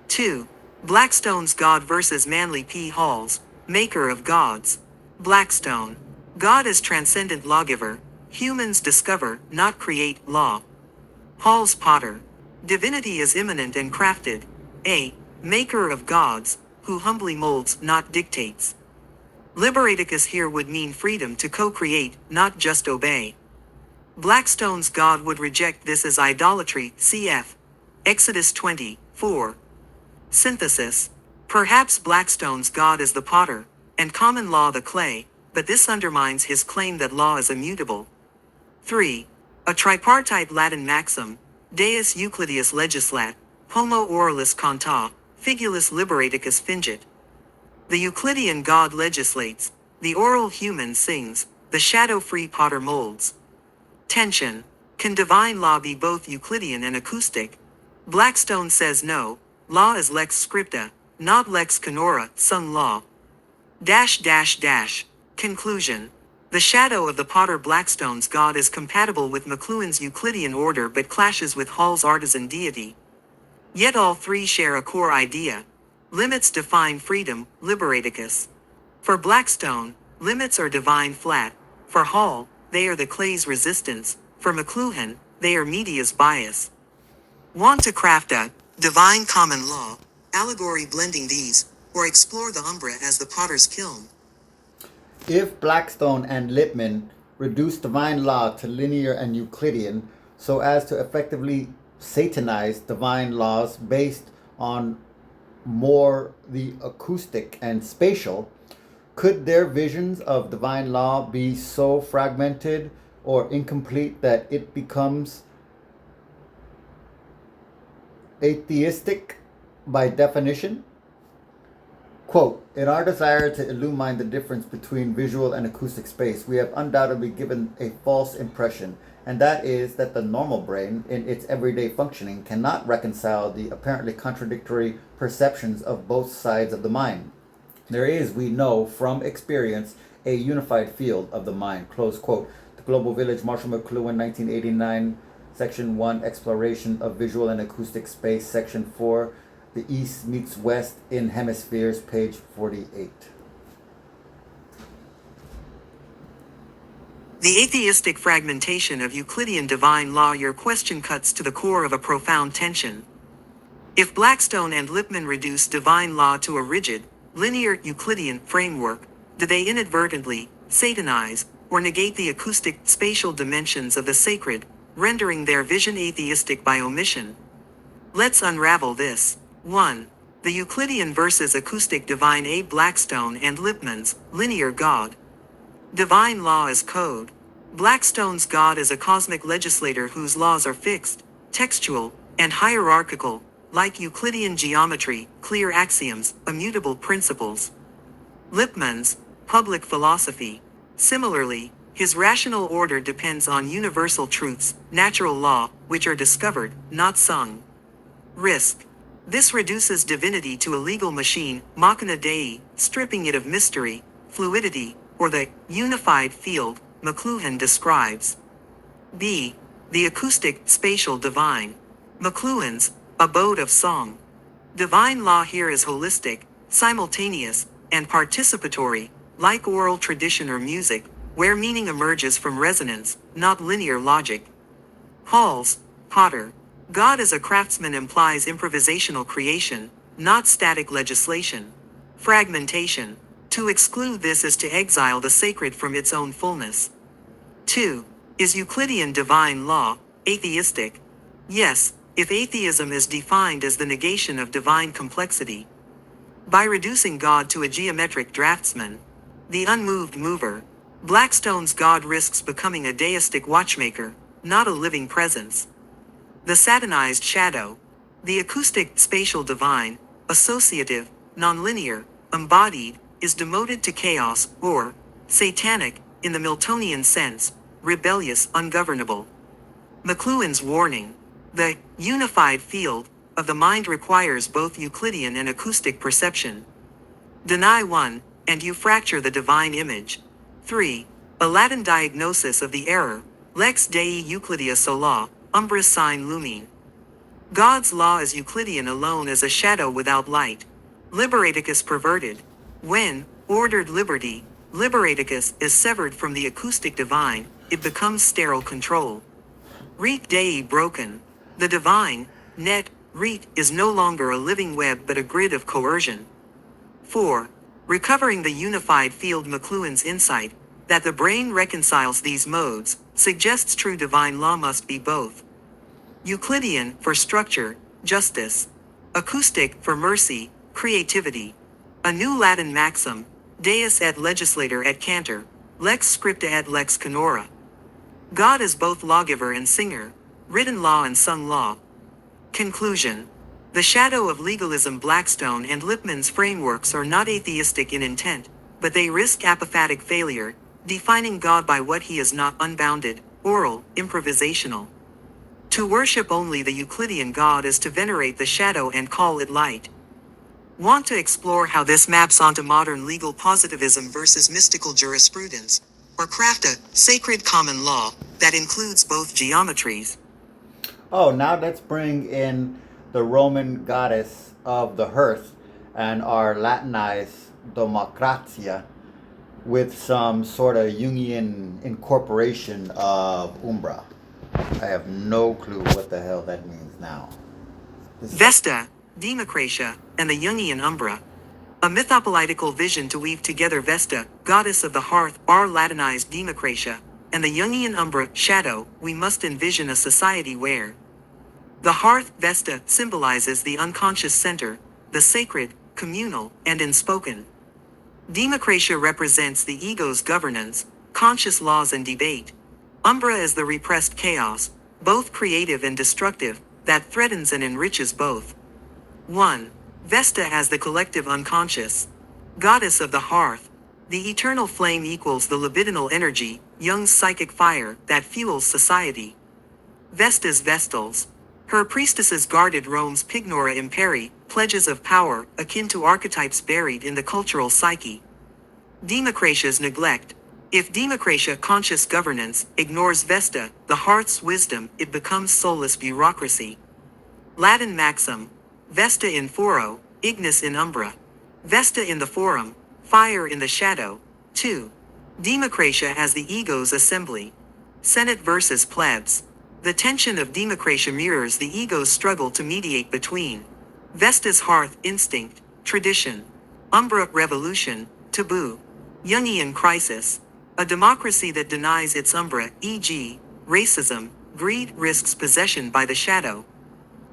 2. Blackstone's God versus Manly P. Hall's, maker of gods. Blackstone. God is transcendent lawgiver. Humans discover, not create, law. Hall's Potter. Divinity is immanent and crafted. A. Maker of gods, who humbly molds, not dictates. Liberaticus here would mean freedom to co-create, not just obey. Blackstone's God would reject this as idolatry, cf. Exodus 20:4. Synthesis. Perhaps Blackstone's God is the potter, and common law the clay, but this undermines his claim that law is immutable. 3. A tripartite Latin maxim, Deus Euclidius legislat, homo oralis canta, figulus liberaticus fingit. The Euclidean God legislates, the oral human sings, the shadow-free potter molds. Tension. Can divine law be both Euclidean and acoustic? Blackstone says no, law is lex scripta, not lex canora, sung law. Conclusion. The shadow of the potter Blackstone's God is compatible with McLuhan's Euclidean order but clashes with Hall's artisan deity. Yet all three share a core idea. Limits define freedom, liberaticus. For Blackstone, limits are divine flat. For Hall, they are the clay's resistance. For McLuhan, they are media's bias. Want to craft a divine common law, allegory blending these, or explore the umbra as the potter's kiln? If Blackstone and Lippmann reduce divine law to linear and Euclidean so as to effectively satanize divine laws based on more the acoustic and spatial, could their visions of divine law be so fragmented or incomplete that it becomes atheistic by definition? Quote, in our desire to illumine the difference between visual and acoustic space, we have undoubtedly given a false impression, and that is that the normal brain, in its everyday functioning, cannot reconcile the apparently contradictory perceptions of both sides of the mind. There is, we know from experience, a unified field of the mind. Close quote. The Global Village, Marshall McLuhan, 1989, Section 1, Exploration of Visual and Acoustic Space, Section 4, The East Meets West in Hemispheres, page 48. The atheistic fragmentation of Euclidean divine law. Your question cuts to the core of a profound tension. If Blackstone and Lippmann reduce divine law to a rigid, linear Euclidean framework, do they inadvertently satanize or negate the acoustic spatial dimensions of the sacred, rendering their vision atheistic by omission? Let's unravel this. 1. The Euclidean versus acoustic divine. A. Blackstone and Lippmann's linear God. Divine law is code. Blackstone's God is a cosmic legislator whose laws are fixed, textual, and hierarchical, like Euclidean geometry, clear axioms, immutable principles. Lippmann's public philosophy. Similarly, his rational order depends on universal truths, natural law, which are discovered, not sung. Risk. This reduces divinity to a legal machine, machina dei, stripping it of mystery, fluidity, or the unified field McLuhan describes. B. The acoustic, spatial divine. McLuhan's abode of song. Divine law here is holistic, simultaneous, and participatory, like oral tradition or music, where meaning emerges from resonance, not linear logic. Hall's Potter. God as a craftsman implies improvisational creation, not static legislation. Fragmentation. To exclude this is to exile the sacred from its own fullness. 2. Is Euclidean divine law atheistic? Yes, if atheism is defined as the negation of divine complexity. By reducing God to a geometric draftsman, the unmoved mover, Blackstone's God risks becoming a deistic watchmaker, not a living presence. The satanized shadow, the acoustic spatial divine, associative, nonlinear, embodied, is demoted to chaos, or satanic, in the Miltonian sense, rebellious, ungovernable. McLuhan's warning. The unified field of the mind requires both Euclidean and acoustic perception. Deny one, and you fracture the divine image. 3. A Latin diagnosis of the error, lex Dei Euclidia sola, umbra sine lumine. God's law is Euclidean alone as a shadow without light. Liberaticus perverted. When, ordered liberty, liberaticus is severed from the acoustic divine, it becomes sterile control. Rete Dei broken. The divine, net, rete, is no longer a living web but a grid of coercion. 4. Recovering the unified field. McLuhan's insight, that the brain reconciles these modes, suggests true divine law must be both Euclidean, for structure, justice; acoustic, for mercy, creativity. A new Latin maxim, Deus et legislator et cantor, lex scripta et lex canora. God is both lawgiver and singer, written law and sung law. Conclusion. The shadow of legalism. Blackstone and Lippmann's frameworks are not atheistic in intent, but they risk apophatic failure, defining God by what he is not: unbounded, oral, improvisational. To worship only the Euclidean God is to venerate the shadow and call it light. Want to explore how this maps onto modern legal positivism versus mystical jurisprudence, or craft a sacred common law that includes both geometries? Oh, now let's bring in the Roman goddess of the hearth and our Latinized Democratia with some sort of Jungian incorporation of Umbra. I have no clue what the hell that means now. Vesta, Democratia, and the Jungian Umbra. A mythopolitical vision to weave together Vesta, goddess of the hearth, our Latinized Democratia, and the Jungian Umbra, shadow. We must envision a society where the hearth, Vesta, symbolizes the unconscious center, the sacred, communal, and unspoken. Democratia represents the ego's governance, conscious laws and debate. Umbra is the repressed chaos, both creative and destructive, that threatens and enriches both. 1. Vesta as the collective unconscious. Goddess of the hearth. The eternal flame equals the libidinal energy, Jung's psychic fire, that fuels society. Vesta's Vestals. Her priestesses guarded Rome's Pignora Imperi, pledges of power, akin to archetypes buried in the cultural psyche. Democratia's neglect. If Democratia, conscious governance, ignores Vesta, the heart's wisdom, it becomes soulless bureaucracy. Latin maxim. Vesta in foro, ignis in umbra. Vesta in the forum, fire in the shadow. 2. Democratia as the ego's assembly. Senate versus plebs. The tension of Democratia mirrors the ego's struggle to mediate between Vesta's hearth, instinct, tradition; Umbra, revolution, taboo. Jungian crisis. A democracy that denies its umbra, e.g., racism, greed, risks possession by the shadow.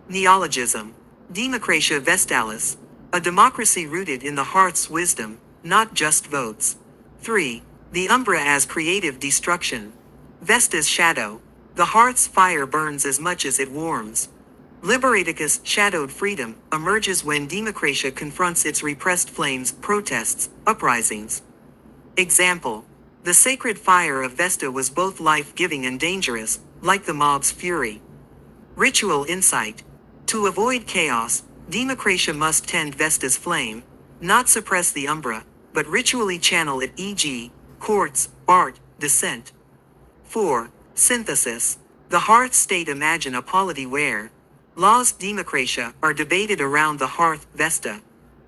Neologism. Democratia Vestalis. A democracy rooted in the heart's wisdom, not just votes. 3. The umbra as creative destruction. Vesta's shadow. The heart's fire burns as much as it warms. Liberaticus, shadowed freedom, emerges when Democratia confronts its repressed flames, protests, uprisings. Example. The sacred fire of Vesta was both life-giving and dangerous, like the mob's fury. Ritual insight. To avoid chaos, Democratia must tend Vesta's flame, not suppress the umbra, but ritually channel it, e.g., courts, art, dissent. 4. Synthesis. The hearth state. Imagine a polity where laws, Democratia, are debated around the hearth, Vesta.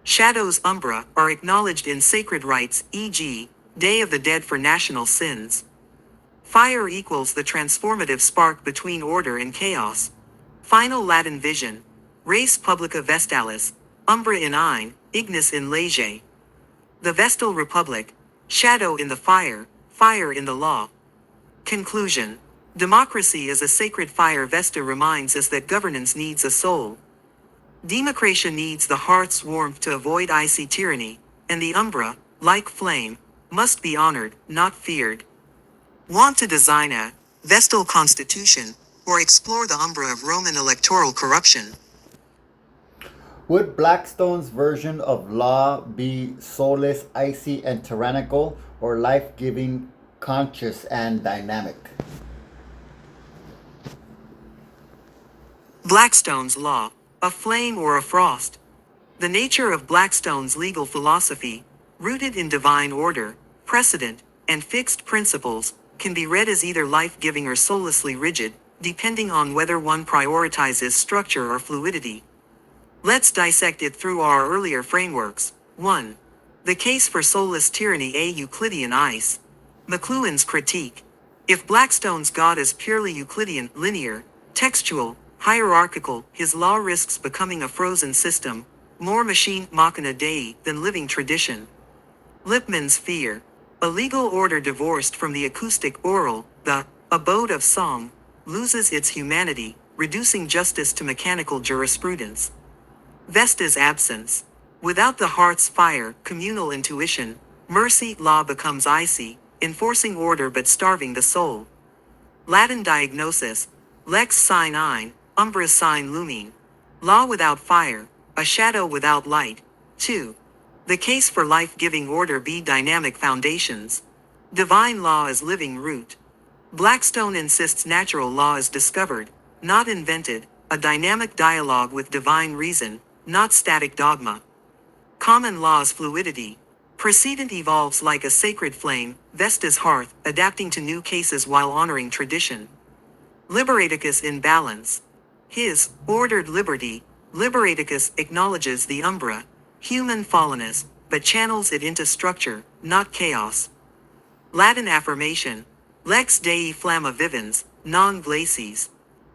Shadows, umbra, are acknowledged in sacred rites, e.g., Day of the Dead for national sins. Fire equals the transformative spark between order and chaos. Final Latin vision. Res publica Vestalis, umbra in ein, ignis in lege. The Vestal Republic. Shadow in the fire in the law. Conclusion. Democracy as a sacred fire. Vesta reminds us that governance needs a soul. Democratia needs the heart's warmth to avoid icy tyranny, and the umbra, like flame, must be honored, not feared. Want to design a Vestal constitution, or explore the umbra of Roman electoral corruption? Would Blackstone's version of law be soulless, icy, and tyrannical, or life giving, conscious, and dynamic? Blackstone's law, a flame or a frost. The nature of Blackstone's legal philosophy, rooted in divine order, precedent, and fixed principles, can be read as either life-giving or soullessly rigid, depending on whether one prioritizes structure or fluidity. Let's dissect it through our earlier frameworks. 1. The case for soulless tyranny. A Euclidean ice. McLuhan's critique. If Blackstone's God is purely Euclidean, linear, textual, hierarchical, his law risks becoming a frozen system, more machine machina dei than living tradition. Lippmann's fear. A legal order divorced from the acoustic oral, the abode of song, loses its humanity, reducing justice to mechanical jurisprudence. Vesta's absence. Without the heart's fire, communal intuition, mercy law becomes icy, enforcing order but starving the soul. Latin diagnosis. Lex sine ein, umbra sine lumine. Law without fire, a shadow without light. 2. The case for life-giving order. B dynamic foundations. Divine law as living root. Blackstone insists natural law is discovered, not invented, a dynamic dialogue with divine reason, not static dogma. Common law's fluidity. Precedent evolves like a sacred flame, Vesta's hearth, adapting to new cases while honoring tradition. Liberaticus in balance. His ordered liberty, Liberaticus acknowledges the umbra, human fallenness, but channels it into structure, not chaos. Latin affirmation. Lex Dei flamma vivens, non glacies.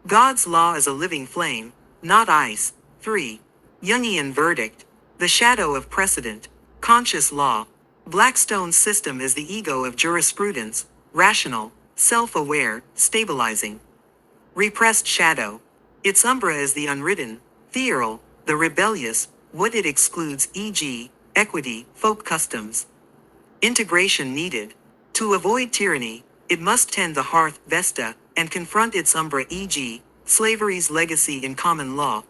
God's law is a living flame, not ice. 3. Jungian verdict. The shadow of precedent. Conscious law. Blackstone's system is the ego of jurisprudence, rational, self-aware, stabilizing. Repressed shadow. Its umbra is the unwritten, theoral, the rebellious, what it excludes, e.g., equity, folk customs. Integration needed. To avoid tyranny, it must tend the hearth, Vesta, and confront its umbra, e.g., slavery's legacy in common law.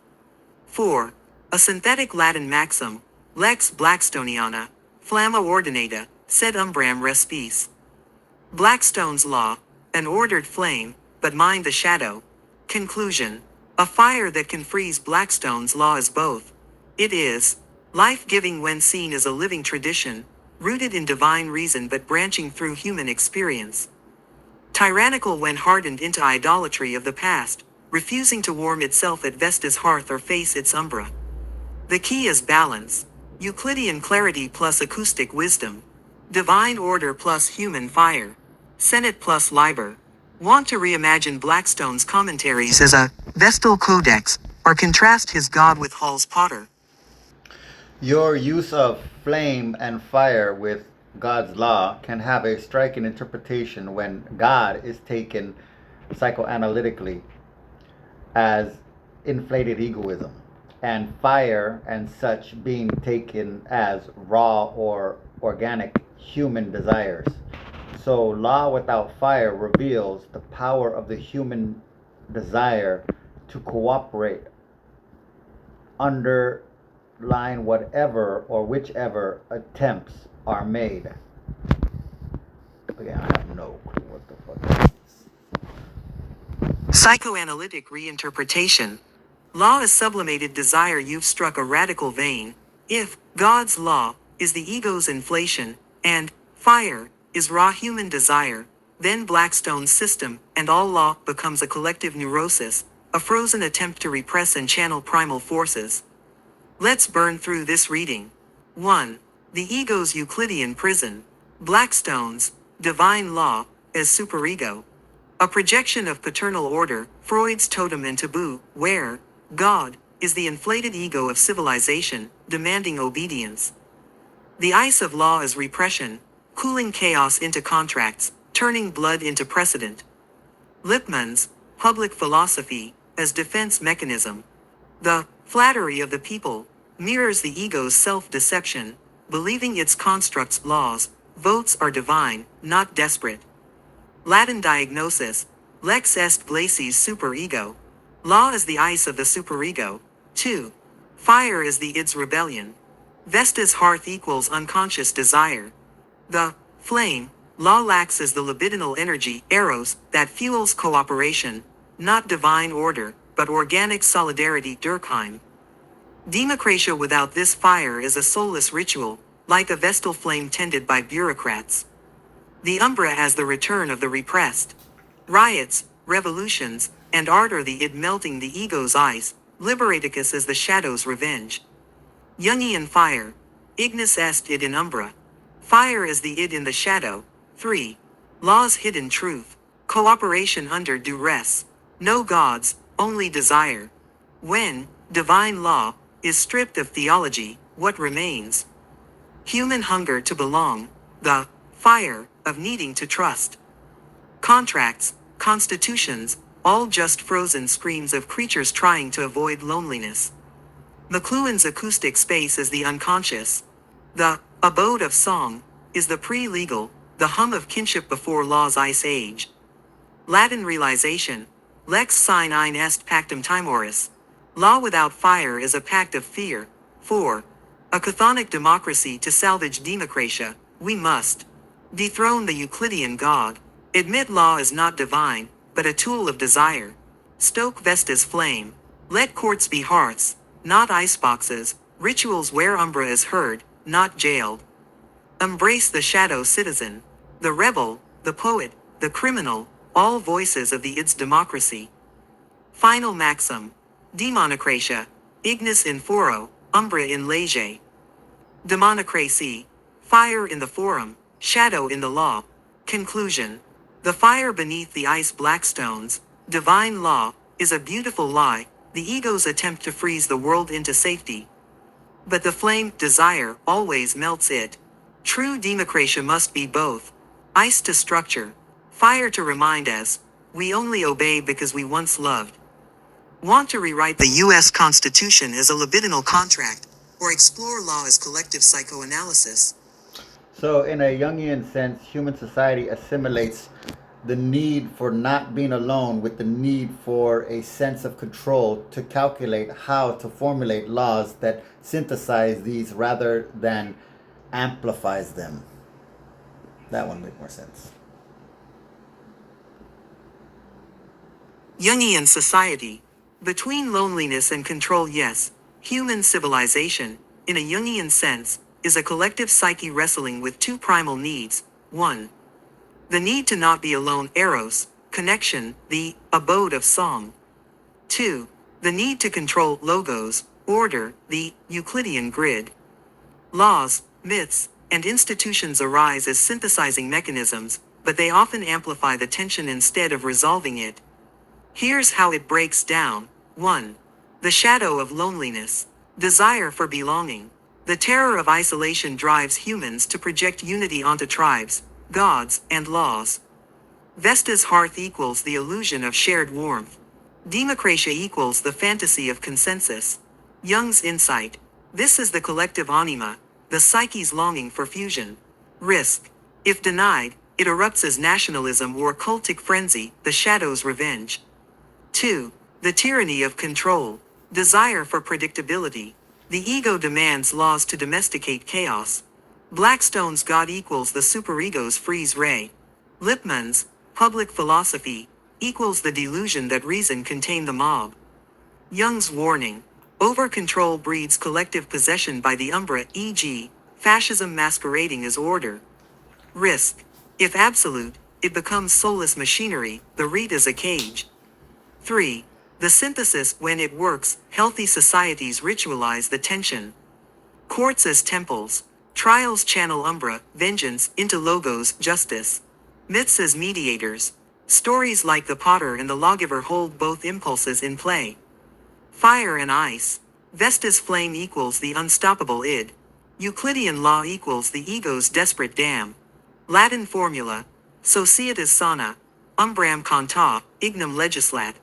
4. A synthetic Latin maxim, lex Blackstoniana, flamma ordinata, sed umbram respis. Blackstone's law, an ordered flame, but mind the shadow. Conclusion. A fire that can freeze. Blackstone's law is both. It is life-giving when seen as a living tradition, rooted in divine reason but branching through human experience. Tyrannical when hardened into idolatry of the past, refusing to warm itself at Vesta's hearth or face its umbra. The key is balance. Euclidean clarity plus acoustic wisdom. Divine order plus human fire. Senate plus liber. Want to reimagine Blackstone's commentaries as a Vestal Codex, or contrast his God with Hall's Potter? Your use of flame and fire with God's law can have a striking interpretation when God is taken psychoanalytically as inflated egoism, and fire and such being taken as raw or organic human desires. So, law without fire reveals the power of the human desire to cooperate, underline whatever or whichever attempts are made. Again, I have no clue what the fuck that is. Psychoanalytic reinterpretation. Law is sublimated desire. You've struck a radical vein. If God's law is the ego's inflation, and fire is raw human desire, then Blackstone's system, and all law, becomes a collective neurosis, a frozen attempt to repress and channel primal forces. Let's burn through this reading. 1. The ego's Euclidean prison. Blackstone's divine law as superego. A projection of paternal order, Freud's totem and taboo, where God is the inflated ego of civilization, demanding obedience. The ice of law is repression, cooling chaos into contracts, turning blood into precedent. Lippmann's public philosophy as defense mechanism. The flattery of the people mirrors the ego's self-deception, believing its constructs laws, votes are divine, not desperate. Latin diagnosis, lex est glacis superego. Law is the ice of the superego. 2. Fire is the id's rebellion. Vesta's hearth equals unconscious desire. The flame, law lacks is the libidinal energy, eros, that fuels cooperation, not divine order, but organic solidarity, Durkheim. Democratia without this fire is a soulless ritual, like a vestal flame tended by bureaucrats. The umbra as the return of the repressed. Riots, revolutions, and ardor the id melting the ego's ice, liberaticus as the shadow's revenge. Jungian fire. Ignis est id in umbra. Fire is the id in the shadow. 3. Law's hidden truth. Cooperation under duress. No gods, only desire. When divine law is stripped of theology, what remains? Human hunger to belong. The fire of needing to trust. Contracts, constitutions, all just frozen screams of creatures trying to avoid loneliness. McLuhan's acoustic space is the unconscious. The abode of song is the pre-legal, the hum of kinship before law's ice age. Latin realization, lex sine ein est pactum timoris. Law without fire is a pact of fear. 4. A chthonic democracy. To salvage democratia, we must dethrone the Euclidean God. Admit law is not divine, but a tool of desire. Stoke Vesta's flame. Let courts be hearths, not iceboxes, rituals where umbra is heard, not jailed. Embrace the shadow citizen, the rebel, the poet, the criminal, all voices of the id's democracy. Final maxim. Demonocratia. Ignis in foro, umbra in lege. Demonocracy. Fire in the forum, shadow in the law. Conclusion. The fire beneath the ice blackstones, divine law, is a beautiful lie, the ego's attempt to freeze the world into safety. But the flame, desire, always melts it. True democratia must be both. Ice to structure, fire to remind us, we only obey because we once loved. Want to rewrite the U.S. Constitution as a libidinal contract, or explore law as collective psychoanalysis? So, in a Jungian sense, human society assimilates the need for not being alone with the need for a sense of control to calculate how to formulate laws that synthesize these rather than amplifies them. That one made more sense. Jungian society. Between loneliness and control, yes, human civilization, in a Jungian sense, is a collective psyche wrestling with two primal needs. 1. The need to not be alone, eros, connection, the abode of song. 2. The need to control, logos, order, the Euclidean grid. Laws, myths, and institutions arise as synthesizing mechanisms, but they often amplify the tension instead of resolving it. Here's how it breaks down. 1. The shadow of loneliness. Desire for belonging. The terror of isolation drives humans to project unity onto tribes, gods, and laws. Vesta's hearth equals the illusion of shared warmth. Democratia equals the fantasy of consensus. Jung's insight. This is the collective anima, the psyche's longing for fusion. Risk. If denied, it erupts as nationalism or cultic frenzy, the shadow's revenge. 2. The tyranny of control. Desire for predictability. The ego demands laws to domesticate chaos. Blackstone's God equals the superego's freeze ray. Lippmann's public philosophy equals the delusion that reason contained the mob. Jung's warning. Over-control breeds collective possession by the umbra, e.g., fascism masquerading as order. Risk. If absolute, it becomes soulless machinery, the reed is a cage. 3. The synthesis. When it works, healthy societies ritualize the tension. Courts as temples. Trials channel umbra, vengeance, into logos, justice. Myths as mediators. Stories like the potter and the lawgiver hold both impulses in play. Fire and ice. Vesta's flame equals the unstoppable id. Euclidean law equals the ego's desperate dam. Latin formula. Societas sana. umbram canta, ignum legislat.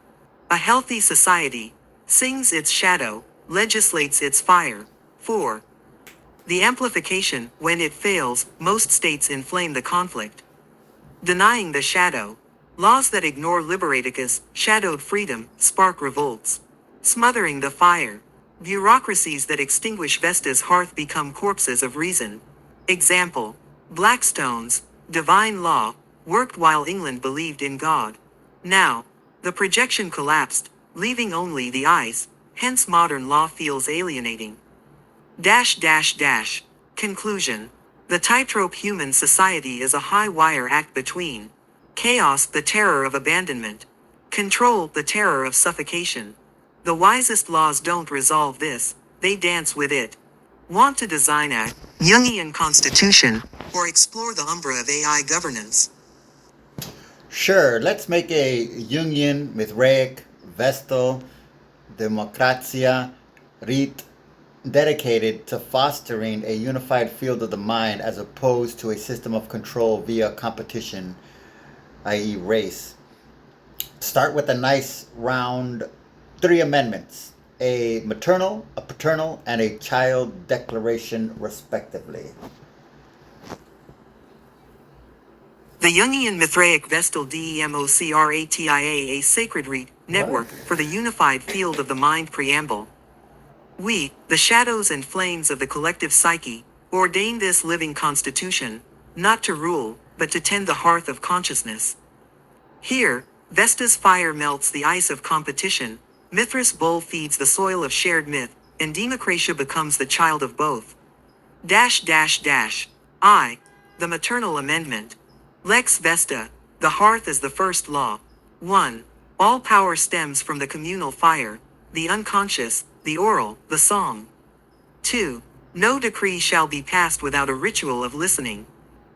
A healthy society sings its shadow, legislates its fire. 4. The amplification, when it fails, most states inflame the conflict. Denying the shadow. Laws that ignore liberaticus, shadowed freedom, spark revolts. Smothering the fire. Bureaucracies that extinguish Vesta's hearth become corpses of reason. Example. Blackstone's divine law worked while England believed in God. Now, the projection collapsed, leaving only the ice, hence modern law feels alienating. Conclusion. The tightrope human society is a high wire act between chaos, the terror of abandonment, control, the terror of suffocation. The wisest laws don't resolve this, they dance with it. Want to design a Jungian constitution or explore the umbra of AI governance? Sure, let's make a Jungian, Mithraic, Vestal, Democratia, Rite, dedicated to fostering a unified field of the mind as opposed to a system of control via competition, i.e., race. Start with a nice round 3 amendments: a maternal, a paternal, and a child declaration, respectively. The Jungian Mithraic Vestal Democratia, a sacred rite network for the unified field of the mind preamble. We, the shadows and flames of the collective psyche, ordain this living constitution, not to rule, but to tend the hearth of consciousness. Here, Vesta's fire melts the ice of competition, Mithras' bowl feeds the soil of shared myth, and Democratia becomes the child of both. I. The maternal amendment. Lex Vesta, the hearth is the first law. 1. All power stems from the communal fire, the unconscious, the oral, the song. 2. No decree shall be passed without a ritual of listening.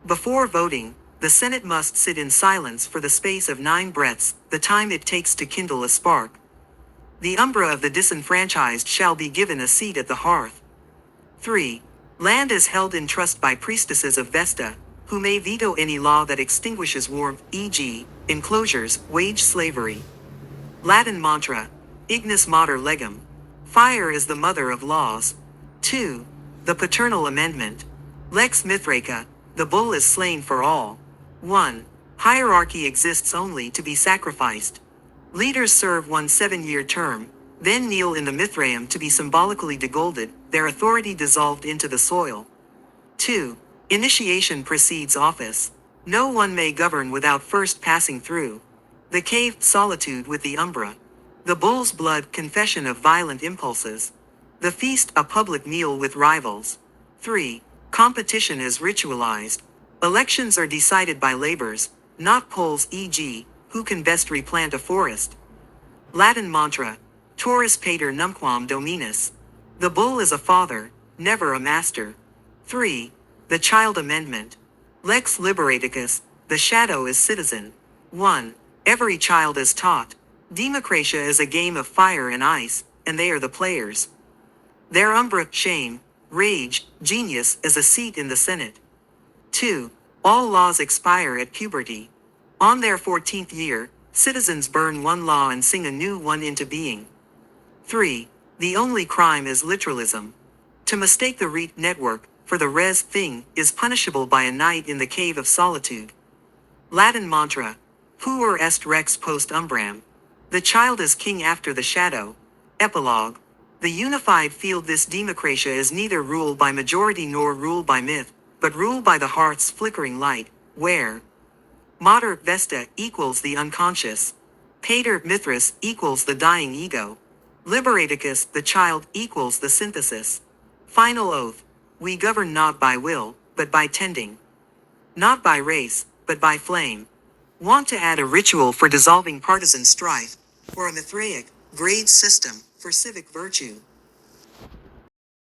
Before voting, the Senate must sit in silence for the space of 9 breaths, the time it takes to kindle a spark. The umbra of the disenfranchised shall be given a seat at the hearth. 3. Land is held in trust by priestesses of Vesta, who may veto any law that extinguishes warmth, e.g., enclosures, wage slavery. Latin mantra, ignis mater legum. Fire is the mother of laws. 2. The paternal amendment. Lex Mithraica, the bull is slain for all. 1. Hierarchy exists only to be sacrificed. Leaders serve one 7-year term, then kneel in the Mithraeum to be symbolically degolded, their authority dissolved into the soil. 2. Initiation precedes office. No one may govern without first passing through the cave, solitude with the umbra. The bull's blood, confession of violent impulses. The feast, a public meal with rivals. 3. Competition is ritualized. Elections are decided by labors, not polls, e.g., who can best replant a forest. Latin mantra, Taurus pater numquam dominus. The bull is a father, never a master. 3. The child amendment. Lex liberaticus, the shadow is citizen. 1. Every child is taught. Democratia is a game of fire and ice, and they are the players. Their umbra, shame, rage, genius is a seat in the Senate. 2. All laws expire at puberty. On their 14th year, citizens burn one law and sing a new one into being. 3. The only crime is literalism. To mistake the rite network for the res thing is punishable by a night in the cave of solitude. Latin mantra, puer est rex post umbram. The child is king after the shadow. Epilogue. The unified field, this democratia is neither ruled by majority nor ruled by myth, but ruled by the heart's flickering light, where Mater Vesta equals the unconscious. Pater Mithras equals the dying ego. Liberaticus, the child, equals the synthesis. Final oath. We govern not by will, but by tending. Not by race, but by flame. Want to add a ritual for dissolving partisan strife, or a Mithraic grade system for civic virtue?